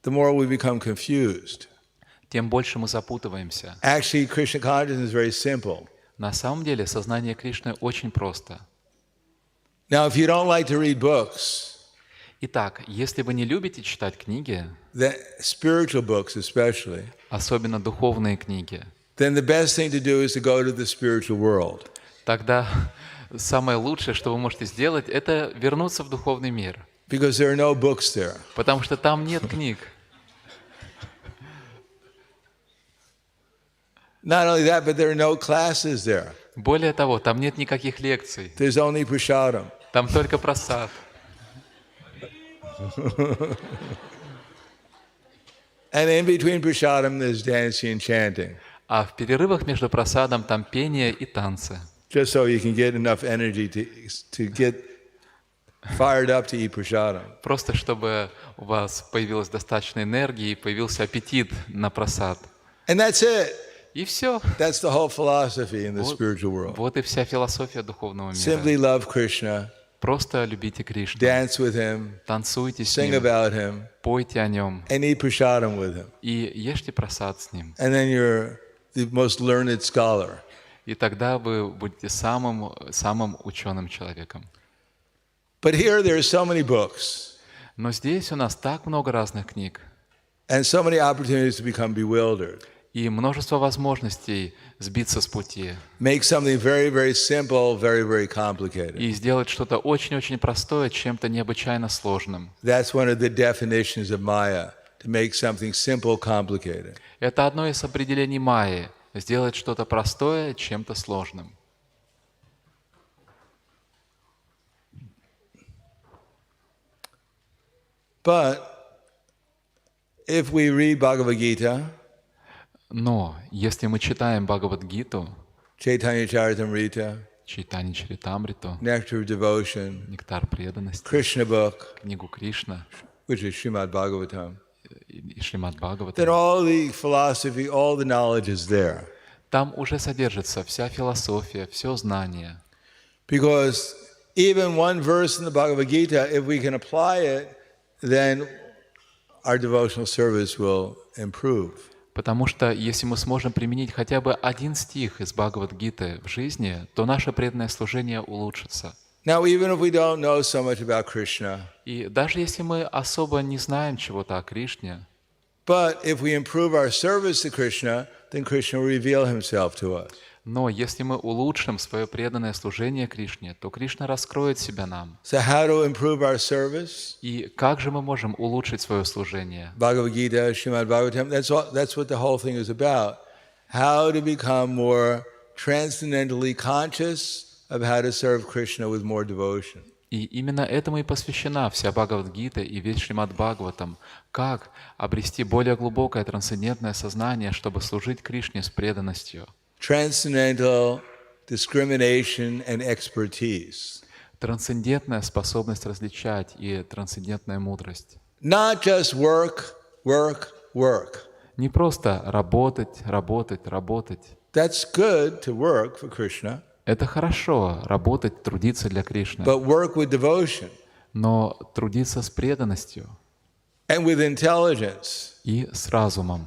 the more we become confused. тем больше мы запутываемся. Actually, Krishna consciousness is very simple. На самом деле сознание Кришны очень просто. Now, if you don't like to read books, Итак, если вы не любите читать книги, spiritual books especially, особенно духовные книги, then the best thing to do is to go to the spiritual world. тогда самое лучшее, что вы можете сделать, это вернуться в духовный мир. Because there are no books there. Потому что там нет книг. Not only that, but there are no classes there. Более того, там нет никаких лекций. There's only prasadam. Там только просад. And in between prasadam, there's dancing and chanting. А в перерывах между просадом там пение и танцы. Just so you can get enough energy to get fired up to eat prasadam. Просто чтобы у вас появилось достаточно энергии и появился аппетит на просад. And that's it. И все. That's the whole philosophy in the spiritual world. Вот и вся философия духовного Simply мира. love Krishna, Просто любите Кришну, dance with him, танцуйте с sing Ним, about him, пойте о Нем and eat prasadam with him. и ешьте просад с Ним. And then you're the most learned scholar. И тогда вы будете самым ученым человеком. But here there are so many books Но здесь у нас так много разных книг and so many opportunities to become bewildered. и множество возможностей сбиться с пути Make something very, very simple, very, very complicated. и сделать что-то очень-очень простое чем-то необычайно сложным. That's one of the definitions of Maya, to make something simple complicated. Это одно из определений майи – сделать что-то простое чем-то сложным. But if we read Bhagavad Gita, Но если мы читаем Бхагавад-гиту, Chaitanya Charitamrita, Чайтани Чаритамриту, Nectar of Devotion, Нектар преданности, Krishna book, книгу Кришна which is Srimad Bhagavatam, и Шримад then Бхагаватам, all the philosophy, all the knowledge is there. там уже содержится вся философия, все знание. Because even one verse in the Bhagavad Gita, if we can apply it, then our devotional service will improve. Потому что если мы сможем применить хотя бы один стих из Бхагавад-гиты в жизни, то наше преданное служение улучшится. Now, even if we don't know so much about Krishna, И даже если мы особо не знаем чего-то о Кришне, but if we improve our service to Krishna, then Krishna will reveal himself to us. но если мы улучшим свое преданное служение Кришне, то Кришна раскроет себя нам. So how to improve our service? И как же мы можем улучшить свое служение? Bhagavad Gita, Srimad Bhagavatam, that's what the whole thing is about. How to become more transcendentally conscious of how to serve Krishna with more devotion. И именно этому и посвящена вся Бхагавад-гита и весь Шримад Бхагаватам. Как обрести более глубокое трансцендентное сознание, чтобы служить Кришне с преданностью. Transcendental discrimination and expertise. Трансцендентная способность различать и трансцендентная мудрость. Not just work, work, work. Не просто работать, работать, работать. That's good to work for Krishna, Это хорошо, работать, трудиться для Кришны. but work with devotion Но трудиться с преданностью and with intelligence. и с разумом.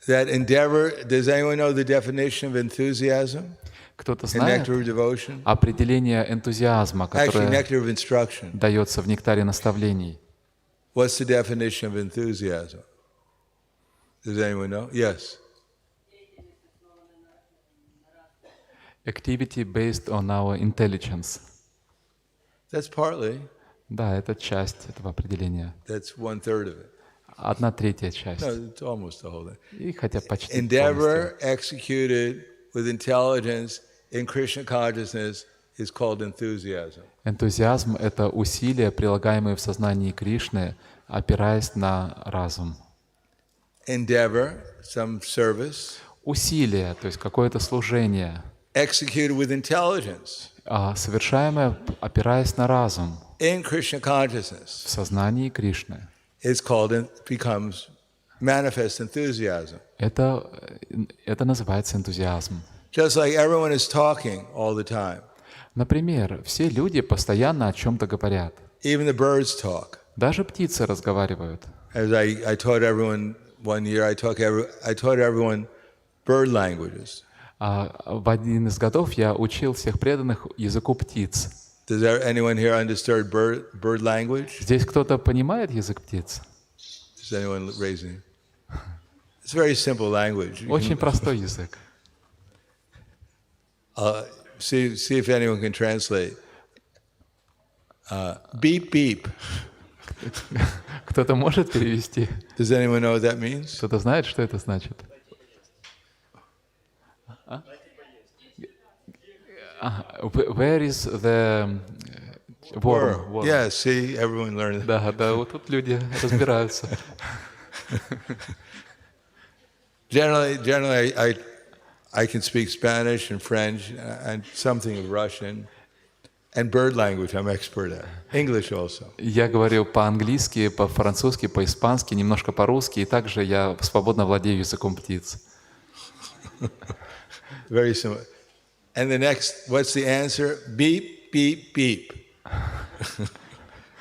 That endeavor, does anyone know the definition of enthusiasm Кто-то and знает nectar of devotion? определение энтузиазма, Actually, которое nectar of instruction. дается в нектаре наставлений? What's the definition of enthusiasm? Does anyone know? Yes. Activity based on our intelligence. That's partly. Да, это часть этого определения. That's 1/3 of it. 1/3 часть. No, it's almost the whole thing. И хотя почти Endeavor полностью. executed with intelligence in Krishna consciousness is called enthusiasm. Энтузиазм — это усилия, прилагаемые в сознании Кришны, опираясь на разум. Endeavor, some service, Усилие, то есть какое-то служение, executed with intelligence совершаемое, опираясь на разум, in Krishna в consciousness сознании Кришны. becomes manifest enthusiasm. Это называется энтузиазм. Just like everyone is talking all the time. Например, все люди постоянно о чем-то говорят. Even the birds talk. Даже птицы разговаривают. As I taught everyone one year, I taught everyone bird languages. В один из годов я учил всех преданных языку птиц. Does anyone here understand bird language? Здесь кто-то понимает язык птиц? Is anyone raising? It's very simple language. Очень простой язык. See if anyone can translate. Beep beep. Кто-то может перевести? Does anyone know what that means? Кто-то знает, что это значит? Where is the worm? Yeah, see, everyone learned. Да, вот тут люди разбираются. Generally, I can speak Spanish and French and something of Russian. And bird language I'm expert at. English also. Я говорю по-английски, по-французски, по-испански, немножко по-русски, и также я свободно владею языком птиц. Very similar. And the next, what's the answer? Beep, beep, beep.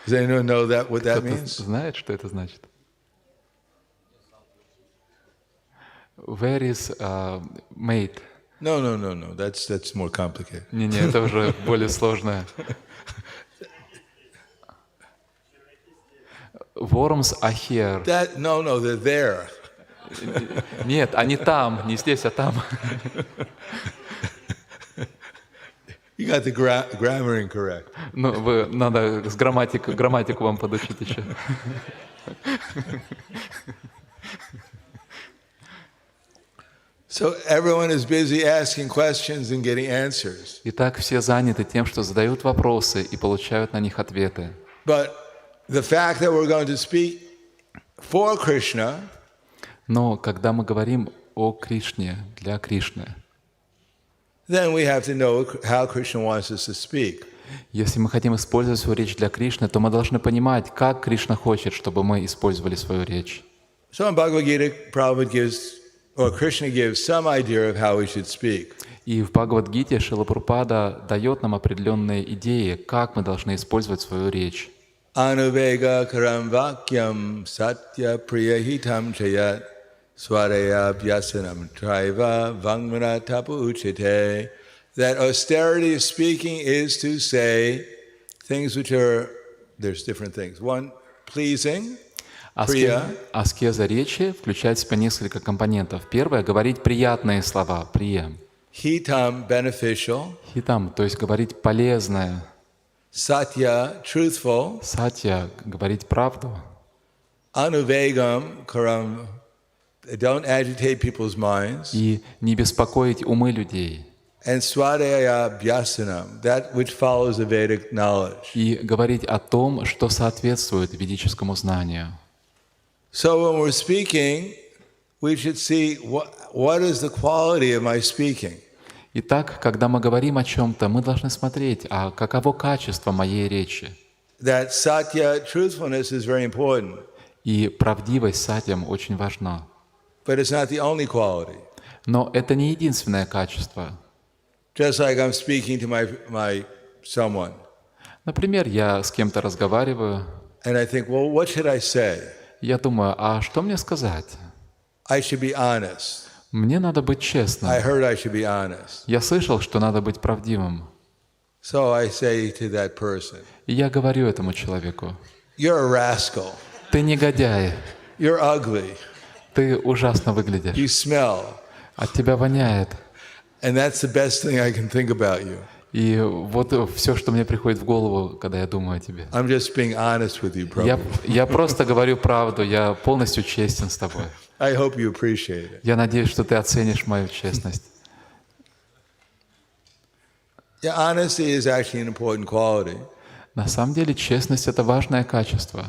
Does anyone know what that means? Знает, что это значит? Where is mate? No. That's more complicated. Не, это уже более сложное. Worms are here. No, they're there. Нет, они там, не здесь, а там. You got the grammar incorrect. Ну, надо грамматику вам подучить еще. So everyone is busy asking questions and getting answers. Итак, все заняты тем, что задают вопросы и получают на них ответы. But the fact that we're going to speak for Krishna, но когда мы говорим о Кришне, для Кришны, then we have to know how Krishna wants us to speak. Если мы хотим использовать свою речь для Кришны, то мы должны понимать, как Кришна хочет, чтобы мы использовали свою речь. So in Bhagavad Gita, Krishna gives some idea of how we should speak. И в Бхагавад-гите Шрила Прабхупада дает нам определенные идеи, как мы должны использовать свою речь. Anuvega karam vakyam satya priyahitam chayat swadaya vyasanam traiva vangmana tapu uchite. That austerity of speaking is to say things which are, there's different things. One, pleasing. Аскеза речи включает в себя несколько компонентов. Первое — говорить приятные слова, прия. Hitam, beneficial. Хитам, то есть говорить полезное. Satya, truthful. Сатья — говорить правду. Anuvegam, karam, don't agitate people's minds. И не беспокоить умы людей. And swadhyaya bhyasanam, that which follows the Vedic knowledge. И говорить о том, что соответствует ведическому знанию. So when we're speaking, we should see what is the quality of my speaking. Итак, когда мы говорим о чем-то, мы должны смотреть, а каково качество моей речи. That satya, truthfulness, is very important. И правдивость сатьям очень важна. But it's not the only quality. Но это не единственное качество. Just like I'm speaking to my someone. Например, я с кем-то разговариваю. And I think, well, what should I say? Я думаю, а что мне сказать? I should be honest. Мне надо быть честным. I heard I should be honest. Я слышал, что надо быть правдивым. So I say to that person. И я говорю этому человеку. You're a rascal. Ты негодяй. You're ugly. Ты ужасно выглядишь. You smell. От тебя воняет. And that's the best thing I can think about you. И вот все, что мне приходит в голову, когда я думаю о тебе. I'm just being honest with you, Prabhu. Я просто говорю правду, я полностью честен с тобой. I hope you appreciate it. Я надеюсь, что ты оценишь мою честность. Yeah, honesty is actually an important quality. На самом деле, честность — это важное качество.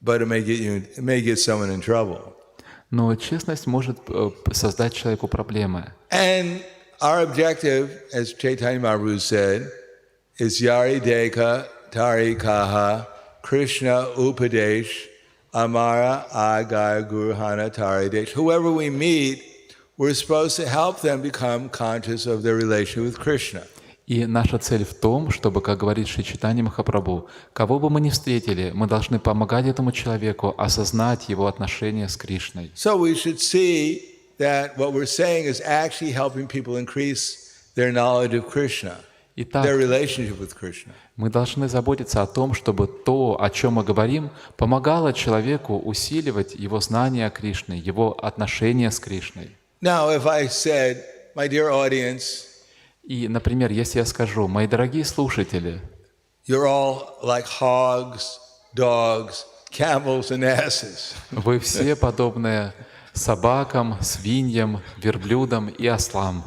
But it may get someone in trouble. Но честность может создать человеку проблемы. And our objective, as Chaitanya Mahaprabhu said, is Yari Deka Tari Kaha Krishna Upadesh Amara Agar Guruhana Taridesh. Whoever we meet, we're supposed to help them become conscious of their relation with Krishna. И наша цель в том, чтобы, как говорит Шри Чайтанья Махапрабху, кого бы мы ни встретили, мы должны помогать этому человеку осознать его отношения с Кришной. So we should see that what we're saying is actually helping people increase their knowledge of Krishna, Итак, their relationship with Krishna. мы должны заботиться о том, чтобы то, о чем мы говорим, помогало человеку усиливать его знание о Кришне, его отношения с Кришной. Now, if I said, my dear audience, И, например, если я скажу, мои дорогие слушатели, you're all like hogs, dogs, camels, and asses. вы все подобны собакам, свиньям, верблюдам и ослам,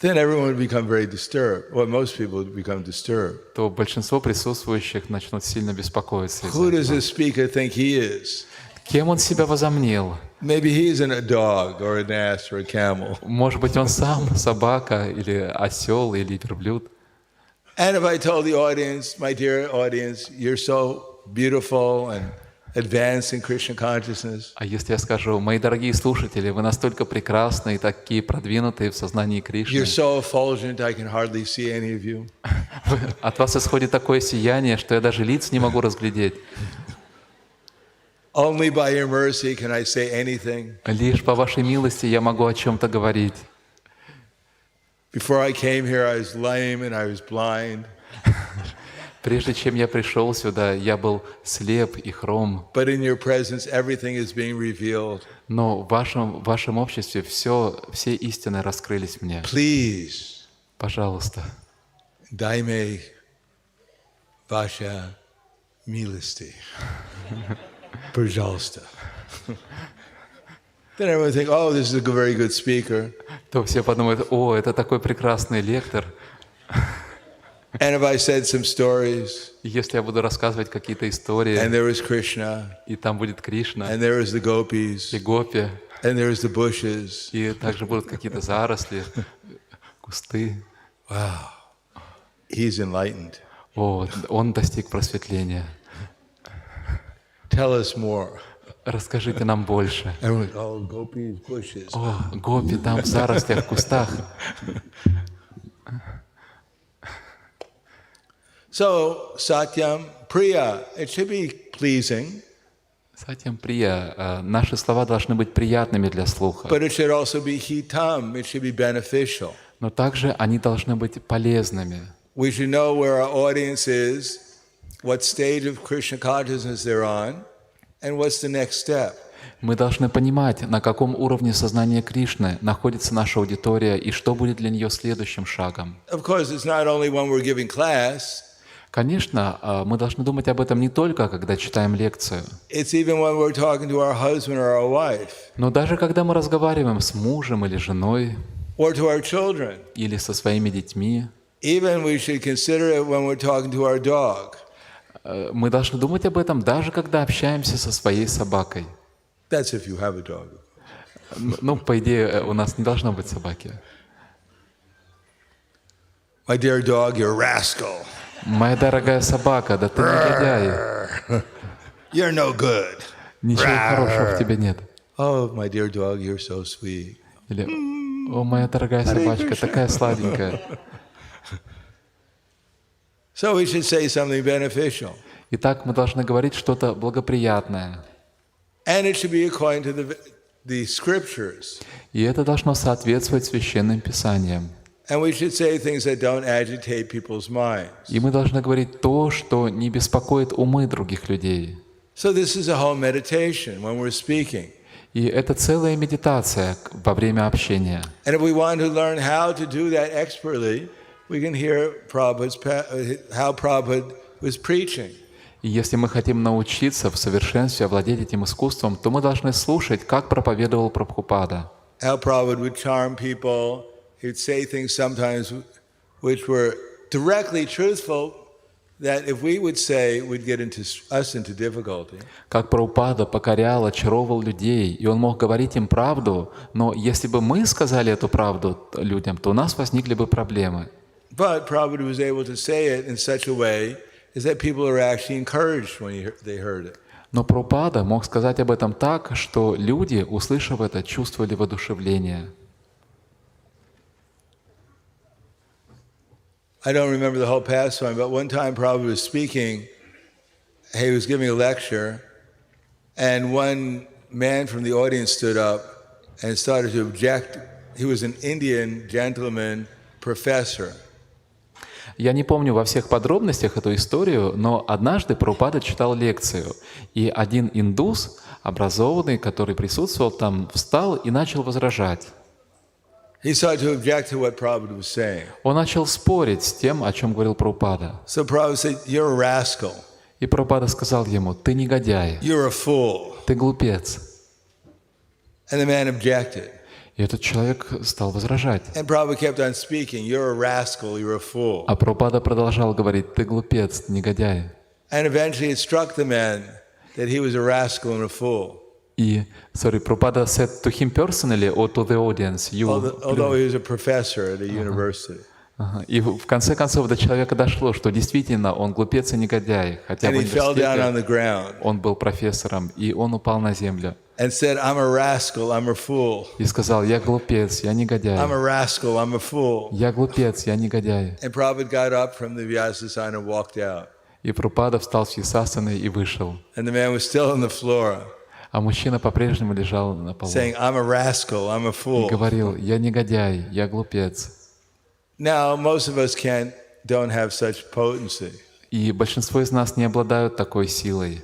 Then everyone would become very disturbed. Well, most people would become disturbed. то большинство присутствующих начнут сильно беспокоиться из-за Who does этого. this speaker think he is? Кем он себя возомнил? Maybe he isn't a dog or an ass or a camel. Может быть, он сам собака или осел или верблюд. And if I told the audience, my dear audience, you're so beautiful and advanced in Krishna consciousness, А если я скажу, мои дорогие слушатели, вы настолько прекрасны и такие продвинутые в сознании Кришны, you're so effulgent I can hardly see any of you. от вас исходит такое сияние, что я даже лиц не могу разглядеть. Only by your mercy can I say anything. Лишь по вашей милости я могу о чем-то говорить. Before I came here, I was lame and I was blind. Прежде чем я пришел сюда, я был слеп и хром. But in your presence, everything is being revealed. Но в вашем обществе все истины раскрылись мне. Please, Пожалуйста, дай мне ваша милости. Пожалуйста. Then everyone think, oh, this is a very good speaker. то все подумают, о, это такой прекрасный лектор. And if I said some stories, И если я буду рассказывать какие-то истории, and there was Krishna, и там будет Кришна, and there was the gopis, и гопи, and there was the bushes. и также будут какие-то заросли, кусты. Wow, he's enlightened. О, он достиг просветления. Tell us more. Расскажите нам больше. Everyone's, oh, gopis, bushes. О, гопи там в зарослях, в кустах. So, Satyam, Priya, it should be pleasing, Сатьям Прия, наши слова должны быть приятными для слуха, but it should also be hitam, it should be beneficial. но также они должны быть полезными. We should know where our audience is, what stage of Krishna consciousness they're on, and what's the next step. Мы должны понимать, на каком уровне сознания Кришны находится наша аудитория и что будет для нее следующим шагом. Of course, it's not only when we're giving class, Конечно, мы должны думать об этом не только, когда читаем лекцию, it's even when we're talking to our husband or our wife, но даже когда мы разговариваем с мужем или женой, or to our children. или со своими детьми. Even we should consider it when we're talking to our dog. Мы должны думать об этом, даже когда общаемся со своей собакой. That's if you have a dog. Ну, по идее, у нас не должно быть собаки. My dear dog, you're a rascal. Моя дорогая собака, да ты негодяй. You're no good. Ничего хорошего в тебе нет. Oh, my dear dog, you're so sweet. Или, о, моя дорогая собачка, такая сладенькая. So we should say something beneficial. Итак, мы должны говорить что-то благоприятное. And it should be according to the scriptures. И это должно соответствовать священным писаниям. And we should say things that don't agitate people's minds. И мы должны говорить то, что не беспокоит умы других людей. So this is a whole meditation when we're speaking. И это целая медитация во время общения. And if we want to learn how to do that expertly, we can hear how Prabhupada was preaching. И если мы хотим научиться в совершенстве овладеть этим искусством, то мы должны слушать, как проповедовал Прабхупада. How Prabhupada would charm people. He'd say things sometimes which were directly truthful that if we would say would get us into difficulty. Как Прабхупада покорял, очаровывал людей, и он мог говорить им правду, но если бы мы сказали эту правду людям, то у нас возникли бы проблемы. But Prabhupada was able to say it in such a way is that people are actually encouraged when they heard it. Но Прабхупада мог сказать об этом так, что люди, услышав это, чувствовали воодушевление. I don't remember the whole pastime, but one time Prabhupada was speaking, he was giving a lecture, and one man from the audience stood up and started to object. He was an Indian gentleman professor. Я не помню во всех подробностях эту историю, но однажды Прабхупада читал лекцию, и один индус, образованный, который присутствовал там, встал и начал возражать. He started to object to what Prabhupada was saying. Он начал спорить с тем, о чем говорил Прабхупада. So Prabhupada said, "You're a rascal. И Прабхупада сказал ему: «Ты негодяй, You're a fool." ты глупец». And the man objected. И этот человек стал возражать. And Prabhupada kept on speaking, "You're a rascal, you're a fool." А Прабхупада продолжал говорить: «Ты глупец, ты негодяй». And eventually it struck the man that he was a rascal and a fool. И, Prabhupada said to him personally or to the audience, you... Although he was a professor at a university. Ага. И в конце концов до человека дошло, что действительно он глупец и негодяй, хотя в And he fell down on the университете ground он был профессором, и он упал на землю and said, "I'm a rascal, I'm a fool. и сказал: «Я глупец, я негодяй, I'm a rascal, I'm a fool." я глупец, я негодяй». And Prabhupada got up from the Vyasasana and walked out. И Прабхупада встал с Вьясасаны и вышел. And the man was still on the floor, А мужчина по-прежнему лежал на полу saying, "I'm a rascal, I'm a и fool." говорил: «Я негодяй, я глупец». Now, most of us don't have such potency. И большинство из нас не обладают такой силой.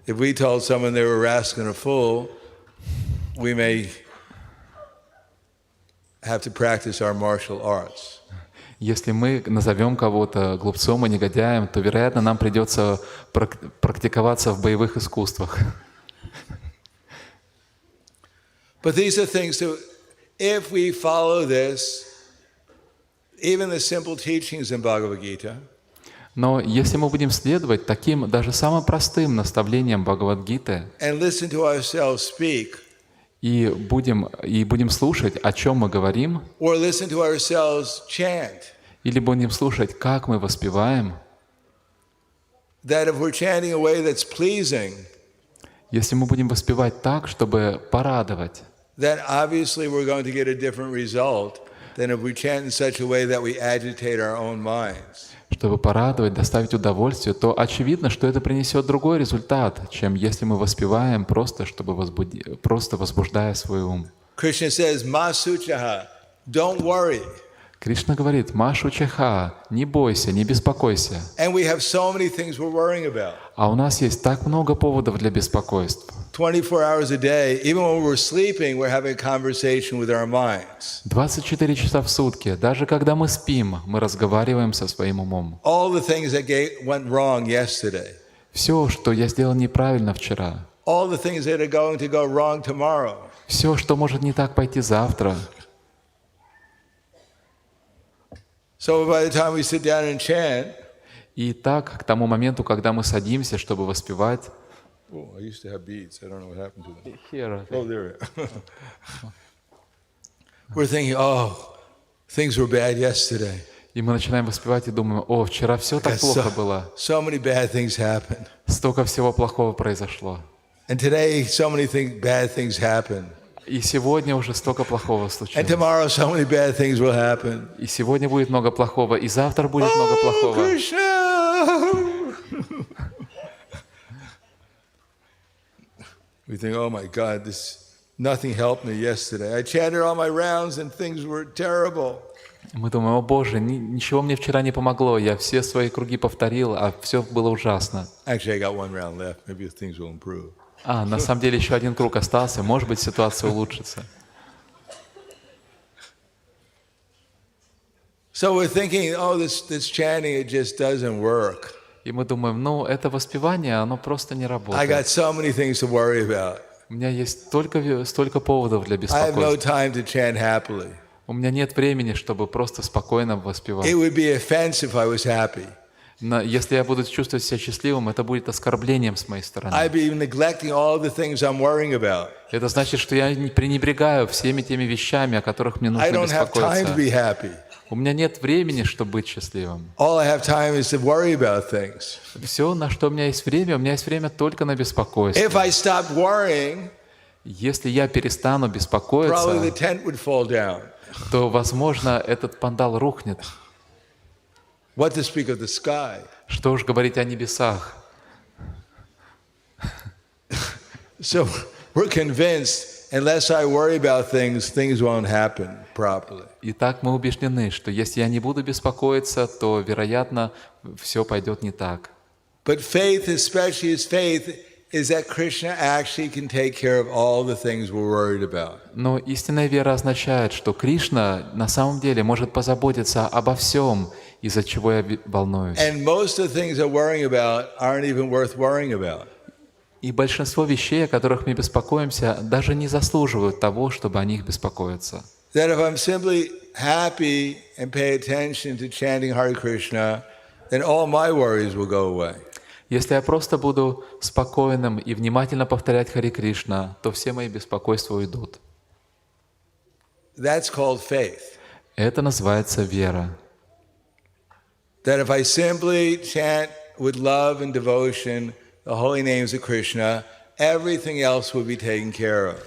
If we told someone they were a rascal and a fool, we may have to practice our martial arts. Если мы назовем кого-то глупцом и негодяем, то, вероятно, нам придется практиковаться в боевых искусствах. But these are things that, if we follow this, even the simple teachings in Bhagavad Gita, Но если мы будем следовать таким, даже самым простым наставлениям Бхагавад-гиты and listen to ourselves speak, и будем слушать, о чем мы говорим, or listen to ourselves chant, или будем слушать, как мы воспеваем, that if we're chanting a way that's pleasing, если мы будем воспевать так, чтобы порадовать, then obviously we're going to get a different result than if we chant in such a way that we agitate our own minds. чтобы порадовать, доставить удовольствие, то очевидно, что это принесет другой результат, чем если мы воспеваем просто, просто возбуждая свой ум. Krishna says, "Ma suchaha," don't worry. Кришна говорит: «Машу чаха, не бойся, не беспокойся». And we have so many things we're worrying about. А у нас есть так много поводов для беспокойства. 24 hours a day, even when we're sleeping, we're having a conversation with our minds. 24 часа в сутки, даже когда мы спим, мы разговариваем со своим умом. All the things that went wrong yesterday. Все, что я сделал неправильно вчера. All the things that are going to go wrong tomorrow. Все, что может не так пойти завтра. So by the time we sit down and chant, И так, к тому моменту, когда мы садимся, чтобы воспевать, oh, I used to have beads. I don't know what happened to them. here, Oh, there. We're thinking, oh, things were bad yesterday. и мы начинаем воспевать и думаем: «О, вчера все так плохо было, So many bad things happened. столько всего плохого произошло. And today, so many bad things happen. И сегодня уже столько плохого And случилось. tomorrow, so many bad things will happen. И сегодня будет много плохого, и завтра будет много плохого». Krishna! We think, oh my God, nothing helped me yesterday. I chanted all my rounds and things were terrible. Мы думаем: «О Боже, ничего мне вчера не помогло, я все свои круги повторил, а все было ужасно». Actually, I got one round left. Maybe things will improve. На самом деле еще один круг остался, может быть, ситуация улучшится. So we're thinking, oh, this chanting, it just doesn't work. И мы думаем: это воспевание, оно просто не I got работает. so many things to worry about. У меня есть столько поводов для I have no беспокойства. time to chant happily. У меня нет времени, чтобы просто спокойно воспевать. It would be offense if I was happy. Но если я буду чувствовать себя счастливым, это будет оскорблением с моей стороны. I'd be neglecting all the things I'm worrying about. Это значит, что я пренебрегаю всеми теми вещами, о которых мне I нужно don't have time to be беспокоиться. happy. У меня нет времени, чтобы быть счастливым. All I have time is to worry about things. Все, на что у меня есть время только на беспокойство. If I stopped worrying, Если я перестану probably the беспокоиться, tent would fall down. то, возможно, этот пандал рухнет. What to speak of the sky? Что уж говорить о небесах. So we're convinced, unless I worry about things, things won't happen properly. Итак, мы убеждены, что если я не буду беспокоиться, то, вероятно, все пойдет не так. But faith, especially his faith, is that Krishna actually can take care of all the things we're worried about. Но истинная вера означает, что Кришна на самом деле может позаботиться обо всем, из-за чего я волнуюсь. And most of the things I'm worrying about aren't even worth worrying about. И большинство вещей, о которых мы беспокоимся, даже не заслуживают того, чтобы о них беспокоиться. That if I'm simply happy and pay attention to chanting Hare Krishna, then all my worries will go away. Если я просто буду спокойным и внимательно повторять Харе Кришна, то все мои беспокойства уйдут. That's called faith. Это называется вера. That if I simply chant with love and devotion the holy names of Krishna, everything else will be taken care of.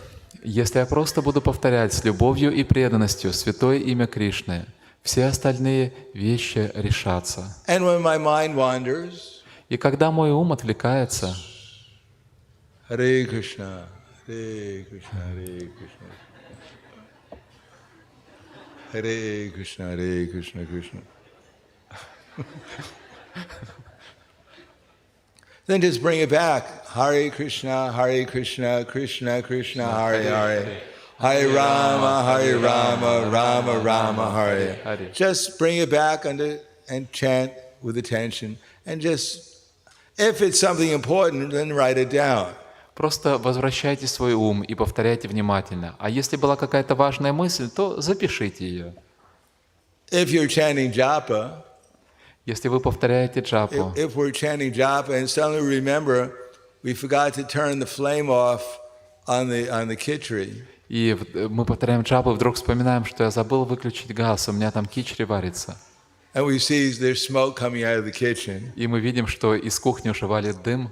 Если я просто буду повторять с любовью и преданностью святое имя Кришны, все остальные вещи решатся. And when my mind wanders, И когда мой ум отвлекается, Hare Krishna, Hare Krishna, Hare Krishna, Hare Krishna, Hare Krishna, Krishna. Then just bring it back. Hare Krishna, Krishna Krishna, Hare Hare. Hare Rama, Rama Rama, Hare. Hare. Just bring it back and chant with attention. And just, if it's something important, then write it down. просто возвращайте свой ум и повторяйте внимательно. А если была какая-то важная мысль, то запишите ее. If you're chanting japa, Если вы повторяете джапу, if we're chanting japa and suddenly remember we forgot to turn the flame off on the kitchery, и мы повторяем джапу, вдруг вспоминаем, что я забыл выключить газ, у меня там кичри варится. and we see there's smoke coming out of the kitchen, И мы видим, что из кухни уже валит дым.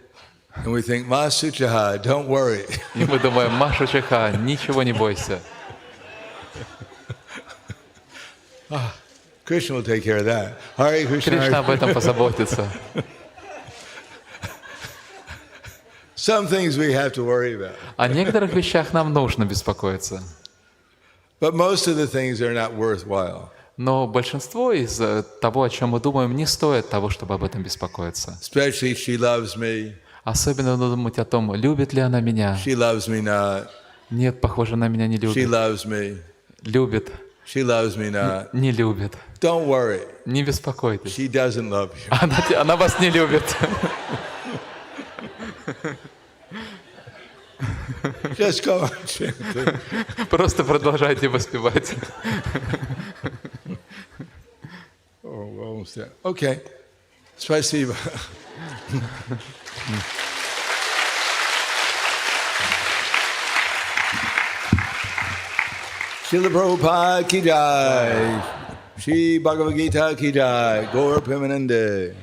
and we think, Masuchaha, don't worry. И мы думаем, Маша Чеха, ничего не бойся. Krishna will take care of that. Hare Krishna. Кришна об этом позаботится. Some things we have to worry about, О некоторых вещах нам нужно беспокоиться. but most of the things are not worthwhile. Но большинство из того, о чем мы думаем, не стоит того, чтобы об этом беспокоиться. Especially she loves me, Особенно надо думать о том, любит ли она меня. she loves me not. Нет, похоже, она меня не She любит. loves me, Любит, she loves me not. не любит. Don't worry, Не беспокойтесь. she doesn't love you. Она вас не любит. Just go on chanting. Просто продолжайте воспевать. Oh, we're almost there. Okay. Спасибо. Srila Prabhupada ki jai. Shri Bhagavad Gita ki jai. Gaur Premanande.